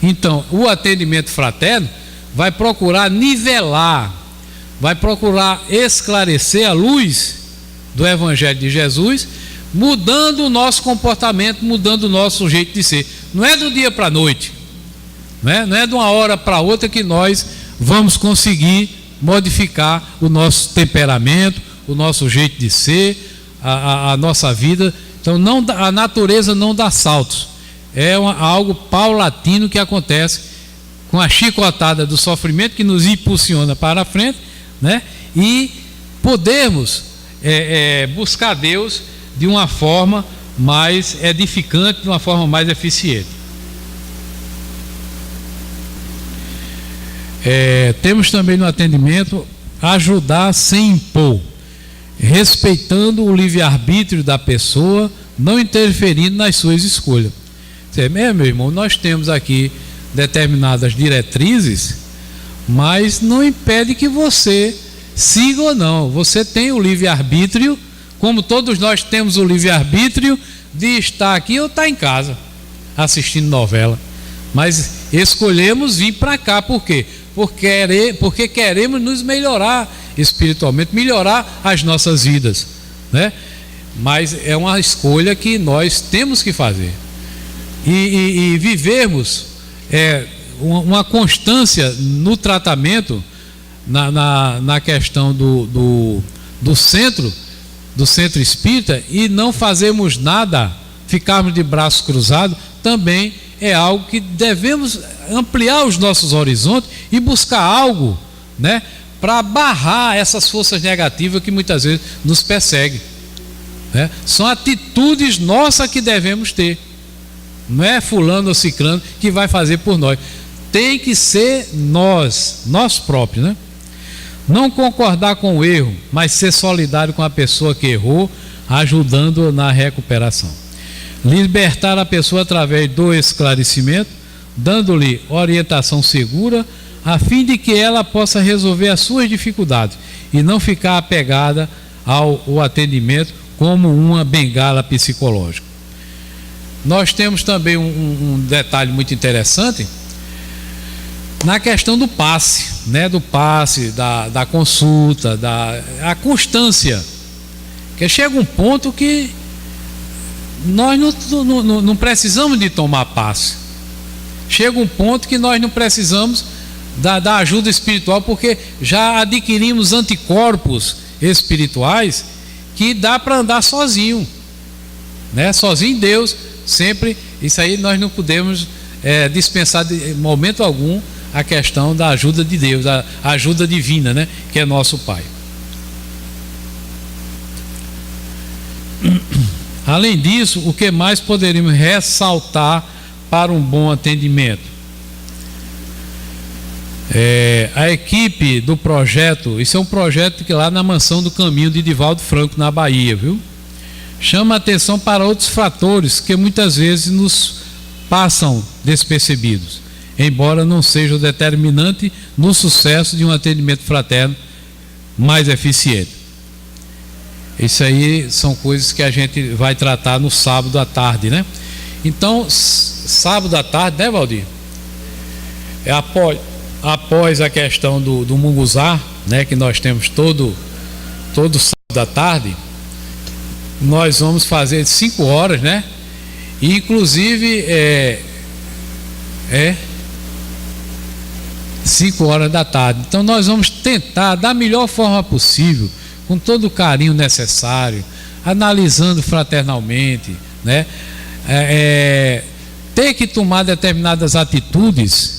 Então, o atendimento fraterno vai procurar nivelar, vai procurar esclarecer a luz do Evangelho de Jesus, mudando o nosso comportamento, mudando o nosso jeito de ser. Não é do dia para a noite, não é de uma hora para outra que nós vamos conseguir modificar o nosso temperamento, o nosso jeito de ser, a nossa vida. Então a natureza não dá saltos, algo paulatino que acontece com a chicotada do sofrimento que nos impulsiona para a frente, né? E podermos buscar Deus de uma forma mais edificante, de uma forma mais eficiente. Temos também no atendimento ajudar sem impor, respeitando o livre-arbítrio da pessoa, não interferindo nas suas escolhas. Meu irmão, nós temos aqui determinadas diretrizes, mas não impede que você siga ou não. Você tem o livre-arbítrio, como todos nós temos o livre-arbítrio de estar aqui ou estar em casa assistindo novela, mas escolhemos vir para cá. Por quê? Porque queremos nos melhorar espiritualmente, melhorar as nossas vidas, né? Mas é uma escolha que nós temos que fazer e vivermos uma constância no tratamento, na questão do centro espírita, e não fazermos nada, ficarmos de braços cruzados, também é algo que devemos ampliar os nossos horizontes e buscar algo, né, para barrar essas forças negativas que muitas vezes nos perseguem, né? São atitudes nossas que devemos ter, não é fulano ou ciclano que vai fazer por nós, tem que ser nós próprios, né? Não concordar com o erro, mas ser solidário com a pessoa que errou, ajudando na recuperação. Libertar a pessoa através do esclarecimento, dando-lhe orientação segura, a fim de que ela possa resolver as suas dificuldades e não ficar apegada ao atendimento como uma bengala psicológica. Nós temos também um detalhe muito interessante na questão do passe, né? Do passe, da consulta, a constância, que chega um ponto que nós não precisamos de tomar passe, chega um ponto que nós não precisamos da ajuda espiritual, porque já adquirimos anticorpos espirituais que dá para andar sozinho, né? Sozinho em Deus, sempre. Isso aí nós não podemos dispensar de momento algum a questão da ajuda de Deus, a ajuda divina, né? Que é nosso Pai. Além disso, o que mais poderíamos ressaltar para um bom atendimento? A equipe do projeto, isso é um projeto que lá na Mansão do Caminho de Divaldo Franco, na Bahia, viu? Chama a atenção para outros fatores que muitas vezes nos passam despercebidos, embora não seja o determinante no sucesso de um atendimento fraterno mais eficiente. Isso aí são coisas que a gente vai tratar no sábado à tarde, né? Então, sábado à tarde, né, Valdir? Após a questão do munguzá, né, que nós temos todo sábado à tarde, nós vamos fazer 5 horas, né? E inclusive 5 horas da tarde. Então nós vamos tentar da melhor forma possível, com todo o carinho necessário, analisando fraternalmente, né? Ter que tomar determinadas atitudes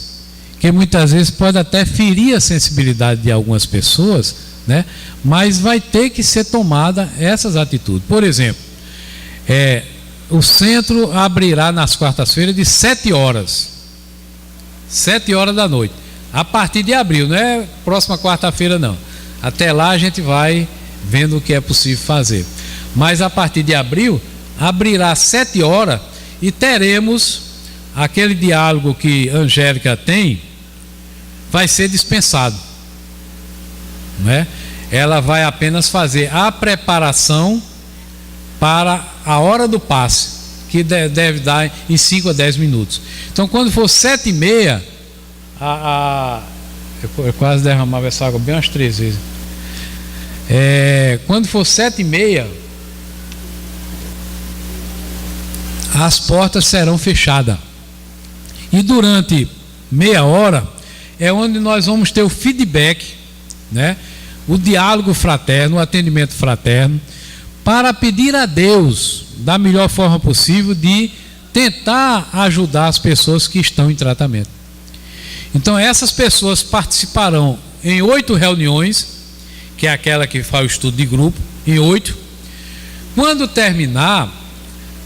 que muitas vezes pode até ferir a sensibilidade de algumas pessoas, né? Mas vai ter que ser tomada essas atitudes. Por exemplo, o centro abrirá nas quartas-feiras de 7 horas da noite, a partir de abril, não é próxima quarta-feira não, até lá a gente vai vendo o que é possível fazer, mas a partir de abril abrirá às 7 horas e teremos aquele diálogo que Angélica tem, vai ser dispensado, não é? Ela vai apenas fazer a preparação para a hora do passe, que deve dar em 5 a 10 minutos. Então, quando for 7h30, eu quase derramava essa água bem umas 3 vezes. Quando for 7h30, as portas serão fechadas. E durante meia hora é onde nós vamos ter o feedback, né? O diálogo fraterno, o atendimento fraterno, para pedir a Deus, da melhor forma possível, de tentar ajudar as pessoas que estão em tratamento. Então essas pessoas participarão em 8 reuniões, que é aquela que faz o estudo de grupo, em 8. Quando terminar,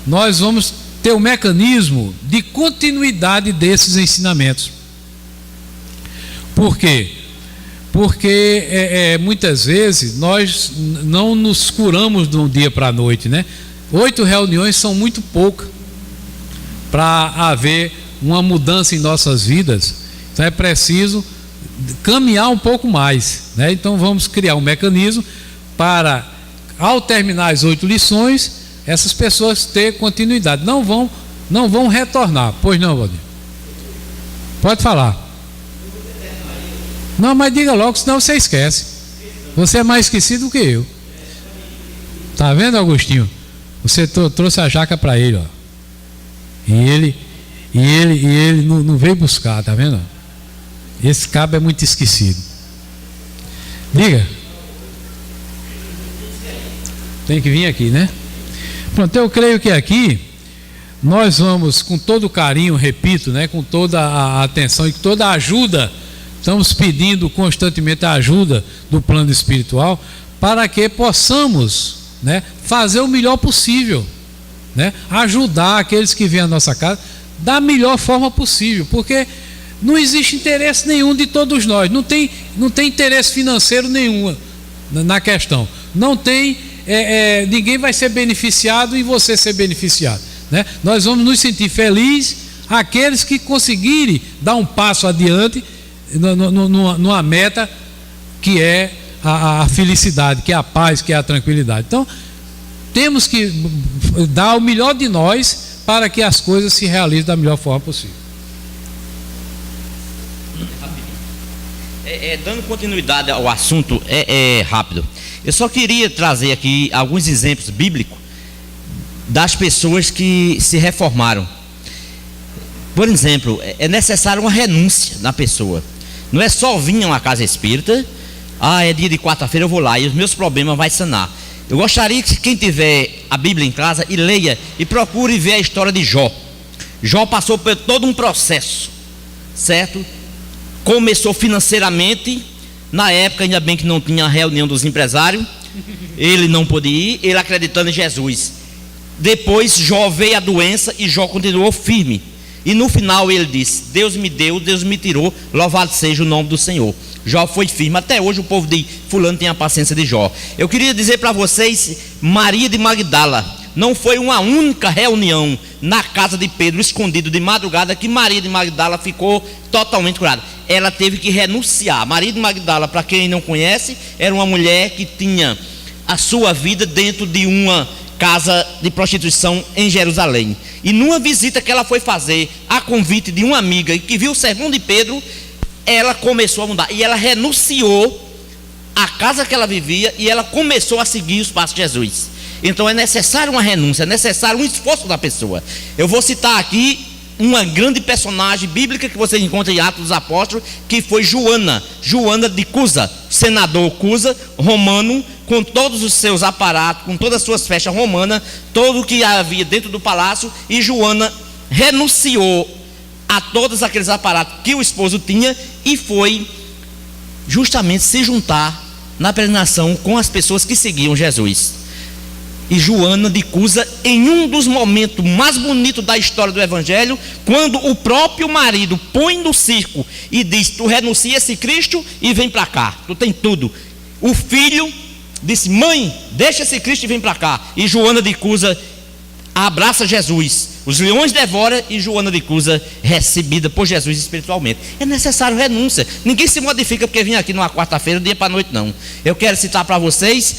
nós vamos ter um mecanismo de continuidade desses ensinamentos. Por quê? Porque muitas vezes nós não nos curamos de um dia para a noite, né? 8 reuniões são muito poucas para haver uma mudança em nossas vidas. Então é preciso caminhar um pouco mais, né? Então vamos criar um mecanismo para, ao terminar as 8 lições, essas pessoas ter continuidade. Não vão retornar. Pois não, Valdir? Pode falar. Não, mas diga logo, senão você esquece. Você é mais esquecido do que eu. Tá vendo, Agostinho? Você trouxe a jaca para ele, ó. E ele não veio buscar, tá vendo? Esse cabo é muito esquecido. Diga. Tem que vir aqui, né? Pronto, eu creio que aqui nós vamos, com todo o carinho, repito, né, com toda a atenção e toda a ajuda, estamos pedindo constantemente a ajuda do plano espiritual para que possamos, né, fazer o melhor possível, né, ajudar aqueles que vêm à nossa casa da melhor forma possível, porque não existe interesse nenhum de todos nós, não tem interesse financeiro nenhum na questão, não tem, ninguém vai ser beneficiado e você ser beneficiado, né? Nós vamos nos sentir felizes aqueles que conseguirem dar um passo adiante numa meta que é a felicidade, que é a paz, que é a tranquilidade. Então temos que dar o melhor de nós para que as coisas se realizem da melhor forma possível. Dando continuidade ao assunto, rápido. Eu só queria trazer aqui alguns exemplos bíblicos das pessoas que se reformaram. Por exemplo, é necessário uma renúncia na pessoa. Não é só vir a uma casa espírita, é dia de quarta-feira eu vou lá e os meus problemas vai sanar. Eu gostaria que quem tiver a Bíblia em casa e leia e procure ver a história de Jó. Jó passou por todo um processo, certo? Começou financeiramente, na época ainda bem que não tinha a reunião dos empresários, ele não podia ir, ele acreditando em Jesus. Depois Jó veio a doença e Jó continuou firme. E no final ele disse: Deus me deu, Deus me tirou, louvado seja o nome do Senhor. Jó foi firme. Até hoje o povo de fulano tem a paciência de Jó. Eu queria dizer para vocês, Maria de Magdala, não foi uma única reunião na casa de Pedro, escondido de madrugada, que Maria de Magdala ficou totalmente curada. Ela teve que renunciar. Maria de Magdala, para quem não conhece, era uma mulher que tinha a sua vida dentro de uma casa de prostituição em Jerusalém. E numa visita que ela foi fazer, a convite de uma amiga, e que viu o sermão de Pedro, ela começou a mudar. E ela renunciou à casa que ela vivia e ela começou a seguir os passos de Jesus. Então é necessário uma renúncia, é necessário um esforço da pessoa. Eu vou citar aqui uma grande personagem bíblica que você encontra em Atos dos Apóstolos, que foi Joana de Cusa, senador Cusa, romano, com todos os seus aparatos, com todas as suas festas romanas, todo o que havia dentro do palácio, e Joana renunciou a todos aqueles aparatos que o esposo tinha e foi justamente se juntar na peregrinação com as pessoas que seguiam Jesus. E Joana de Cusa, em um dos momentos mais bonitos da história do Evangelho, quando o próprio marido põe no circo e diz: tu renuncia esse Cristo e vem para cá, tu tem tudo. O filho disse: mãe, deixa esse Cristo e vem para cá. E Joana de Cusa abraça Jesus, os leões devoram e Joana de Cusa recebida por Jesus espiritualmente. É necessário renúncia. Ninguém se modifica porque vem aqui numa quarta-feira, do dia para a noite, não. Eu quero citar para vocês,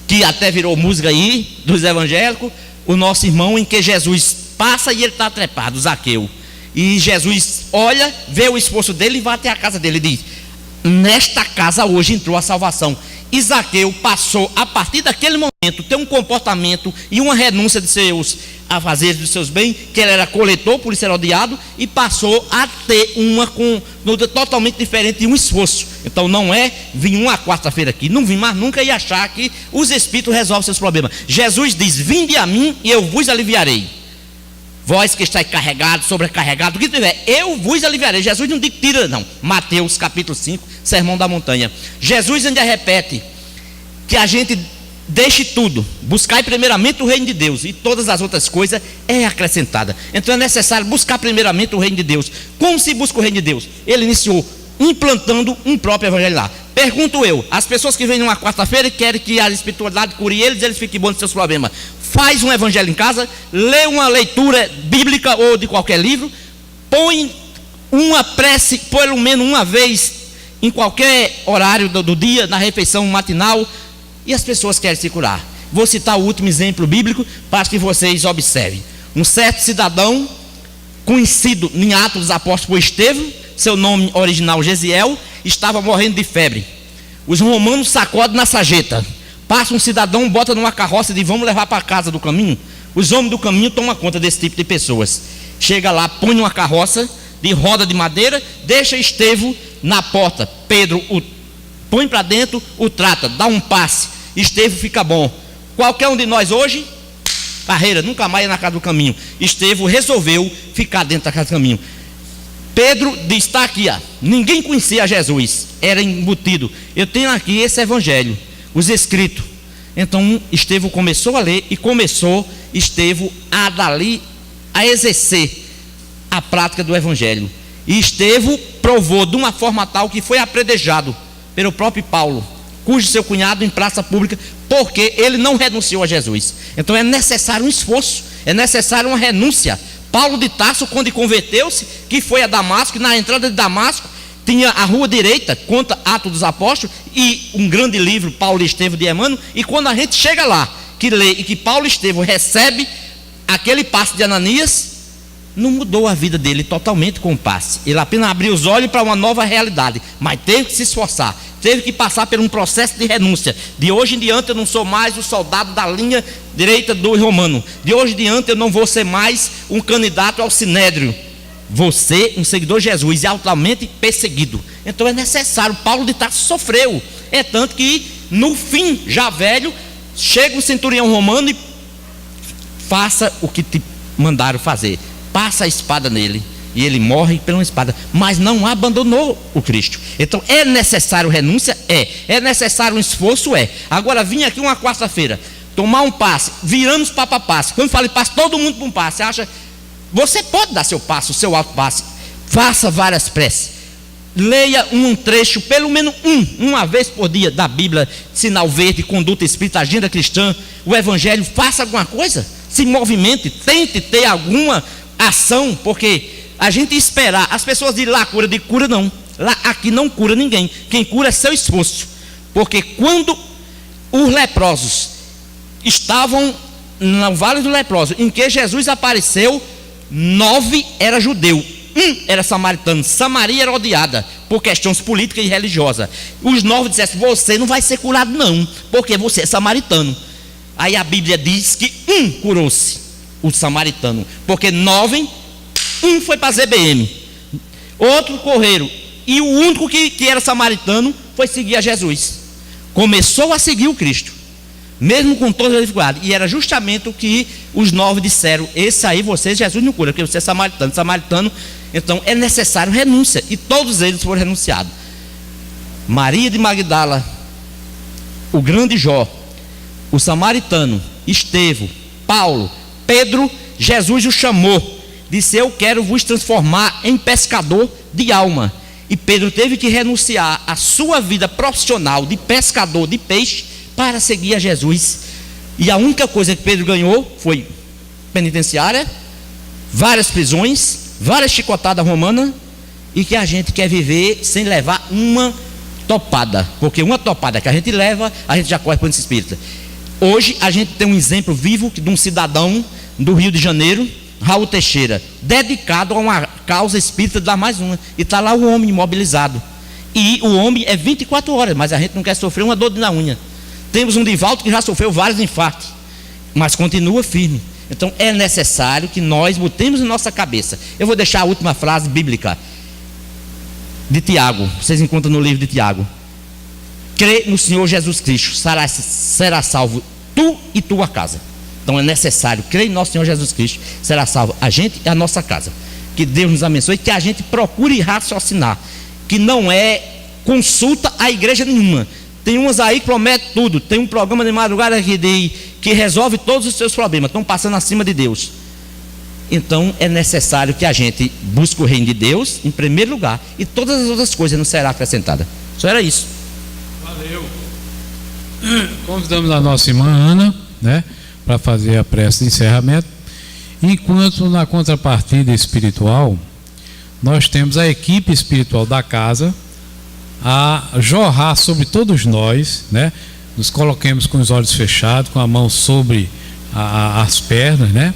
que até virou música aí dos evangélicos, o nosso irmão em que Jesus passa e ele está trepado, Zaqueu. E Jesus olha, vê o esforço dele e vai até a casa dele e diz: nesta casa hoje entrou a salvação. E Zaqueu passou, a partir daquele momento, ter um comportamento e uma renúncia de seus afazeres, dos seus bens, que ele era coletor, por isso era odiado, e passou a ter uma totalmente diferente e um esforço. Então não é vir uma quarta-feira aqui, não vir mais nunca e achar que os espíritos resolvem seus problemas. Jesus diz: vinde a mim e eu vos aliviarei. Vós que estáis carregados, sobrecarregados, o que tiver, eu vos aliviarei. Jesus não diz tira, não. Mateus capítulo 5, Sermão da Montanha. Jesus ainda repete que a gente deixe tudo, buscai primeiramente o reino de Deus, e todas as outras coisas é acrescentada. Então é necessário buscar primeiramente o reino de Deus. Como se busca o reino de Deus? Ele iniciou implantando um próprio evangelho lá. Pergunto eu, as pessoas que vêm numa quarta-feira e querem que a espiritualidade cure eles fiquem bons dos seus problemas, faz um evangelho em casa, lê uma leitura bíblica ou de qualquer livro, põe uma prece pelo menos uma vez em qualquer horário do dia, na refeição matinal, e as pessoas querem se curar. Vou citar o último exemplo bíblico para que vocês observem. Um certo cidadão, conhecido em Atos dos Apóstolos por Estevão, seu nome original Gesiel, estava morrendo de febre. Os romanos sacodem na sarjeta, passa um cidadão, bota numa carroça e diz: vamos levar para casa do caminho. Os homens do caminho tomam conta desse tipo de pessoas. chega lá, põe uma carroça de roda de madeira, deixa Estevão na porta. Pedro o põe para dentro, o trata, dá um passe, Estevão fica bom. Qualquer um de nós hoje, carreira, nunca mais é na casa do caminho. Estevão resolveu ficar dentro da casa do caminho. Pedro diz, está aqui, ninguém conhecia Jesus, era embutido. Eu tenho aqui esse evangelho, os escritos. Então Estevão começou a ler e começou Estevão a dali a exercer a prática do evangelho. E Estevão provou de uma forma tal que foi apredejado pelo próprio Paulo, cujo seu cunhado em praça pública, porque ele não renunciou a Jesus. Então é necessário um esforço, é necessário uma renúncia. Paulo de Tarso, quando converteu-se, que foi a Damasco, e na entrada de Damasco tinha a rua direita, conta Atos dos Apóstolos, e um grande livro, Paulo e Estevão de Emmanuel. E quando a gente chega lá, que lê, e que Paulo e Estevão recebe aquele passe de Ananias, não mudou a vida dele totalmente com o passe. Ele apenas abriu os olhos para uma nova realidade, mas teve que se esforçar, teve que passar por um processo de renúncia. De hoje em diante eu não sou mais o soldado da linha direita do romano. De hoje em diante eu não vou ser mais um candidato ao sinédrio. Vou ser um seguidor de Jesus e altamente perseguido. Então é necessário. Paulo de Tarso sofreu. É tanto que no fim, já velho, chega o centurião romano e faça o que te mandaram fazer. Passa a espada nele e ele morre pela uma espada, mas não abandonou o Cristo. Então é necessário renúncia? É necessário um esforço? Agora vim aqui uma quarta-feira tomar um passe, viramos para passe. Quando falo em passe, todo mundo para um passe. Acha, você pode dar seu passe, o seu alto passe. Faça várias preces, leia um trecho, pelo menos uma vez por dia da Bíblia, Sinal Verde, Conduta Espírita, Agenda Cristã, o Evangelho. Faça alguma coisa, se movimente, tente ter alguma ação, porque a gente esperar, as pessoas dizem lá cura, de cura não, lá, aqui não cura ninguém, quem cura é seu esforço, porque quando os leprosos estavam no Vale do Leproso, em que Jesus apareceu, 9 era judeu, 1 era samaritano. Samaria era odiada por questões políticas e religiosas. Os 9 disseram, você não vai ser curado não, porque você é samaritano. Aí a Bíblia diz que 1 curou-se, o samaritano, porque 9, 1 foi para ZBM, outro correram, e o único que era samaritano foi seguir a Jesus, começou a seguir o Cristo, mesmo com todas as dificuldades. E era justamente o que os 9 disseram, esse aí você, Jesus não cura, porque você é samaritano. Então é necessário renúncia, e todos eles foram renunciados. Maria de Magdala, o grande Jó, o samaritano, Estevão, Paulo, Pedro, Jesus o chamou, disse, eu quero vos transformar em pescador de alma. E Pedro teve que renunciar à sua vida profissional de pescador de peixe para seguir a Jesus. E a única coisa que Pedro ganhou foi penitenciária, várias prisões, várias chicotadas romanas, e que a gente quer viver sem levar uma topada, porque uma topada que a gente leva, a gente já corre para o espírita. Hoje a gente tem um exemplo vivo de um cidadão do Rio de Janeiro, Raul Teixeira, dedicado a uma causa espírita, dá mais uma, e está lá o homem imobilizado, e o homem é 24 horas, mas a gente não quer sofrer uma dor na unha. Temos um Divaldo que já sofreu vários infartos, mas continua firme. Então é necessário que nós botemos em nossa cabeça. Eu vou deixar a última frase bíblica de Tiago, vocês encontram no livro de Tiago: crê no Senhor Jesus Cristo, será salvo tu e tua casa. Então é necessário crer em nosso Senhor Jesus Cristo, será salvo a gente e a nossa casa. Que Deus nos abençoe, que a gente procure raciocinar, que não é consulta a igreja nenhuma. Tem umas aí que prometem tudo, tem um programa de madrugada que resolve todos os seus problemas, estão passando acima de Deus. Então é necessário que a gente busque o reino de Deus em primeiro lugar, e todas as outras coisas não serão acrescentadas. Só era isso. Valeu. Convidamos a nossa irmã Ana, né, para fazer a prece de encerramento. Enquanto na contrapartida espiritual, nós temos a equipe espiritual da casa a jorrar sobre todos nós, né? Nos coloquemos com os olhos fechados, com a mão sobre as pernas, né?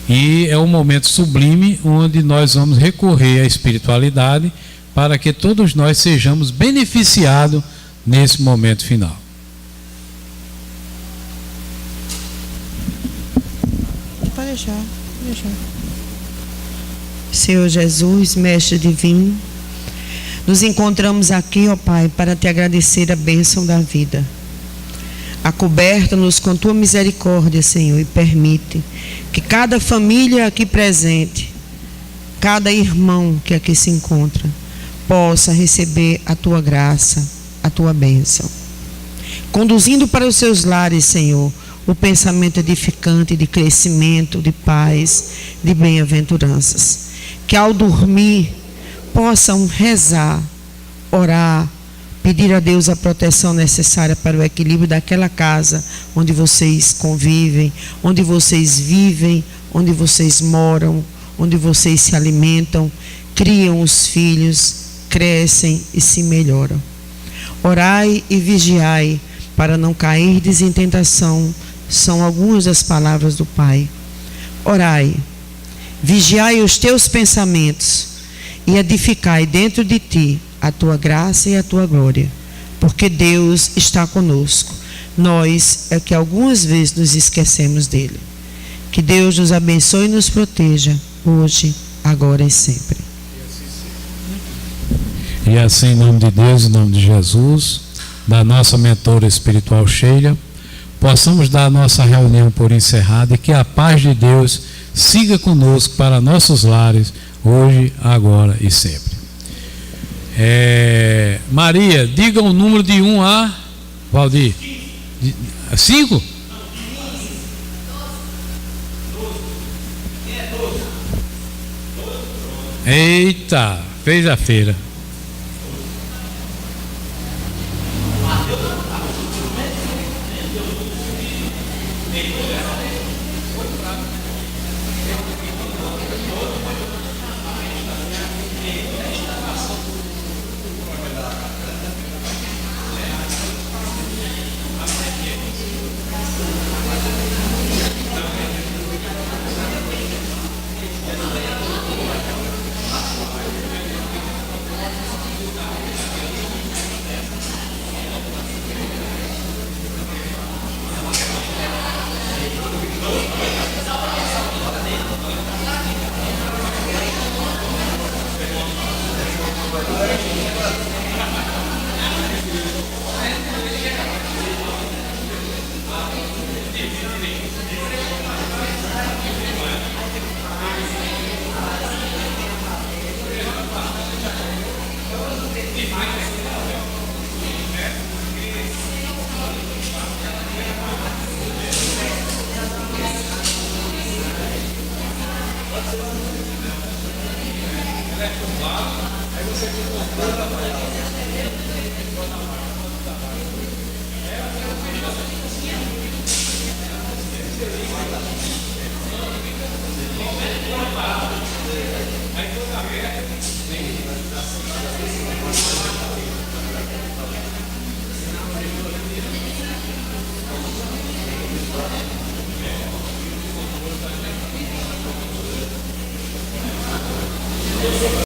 E é um momento sublime onde nós vamos recorrer à espiritualidade para que todos nós sejamos beneficiados nesse momento final. Pode deixar, pode deixar. Senhor Jesus, Mestre Divino, nos encontramos aqui, ó Pai, para te agradecer a bênção da vida. Acoberta-nos com tua misericórdia, Senhor, e permite que cada família aqui presente, cada irmão que aqui se encontra, possa receber a tua graça, a tua bênção. Conduzindo para os seus lares, Senhor, o pensamento edificante de crescimento, de paz, de bem-aventuranças. Que ao dormir possam rezar, orar, pedir a Deus a proteção necessária para o equilíbrio daquela casa onde vocês convivem, onde vocês vivem, onde vocês moram, onde vocês se alimentam, criam os filhos, crescem e se melhoram. Orai e vigiai para não cairdes em tentação, são algumas das palavras do Pai. Orai, vigiai os teus pensamentos e edificai dentro de ti a tua graça e a tua glória, porque Deus está conosco. Nós é que algumas vezes nos esquecemos dele. Que Deus nos abençoe e nos proteja, hoje, agora e sempre. E assim, em nome de Deus, em nome de Jesus, da nossa mentora espiritual Sheila, possamos dar a nossa reunião por encerrada e que a paz de Deus siga conosco para nossos lares, hoje, agora e sempre. Maria, diga o número de 1 a Valdir. 5? Eita, fez a feira.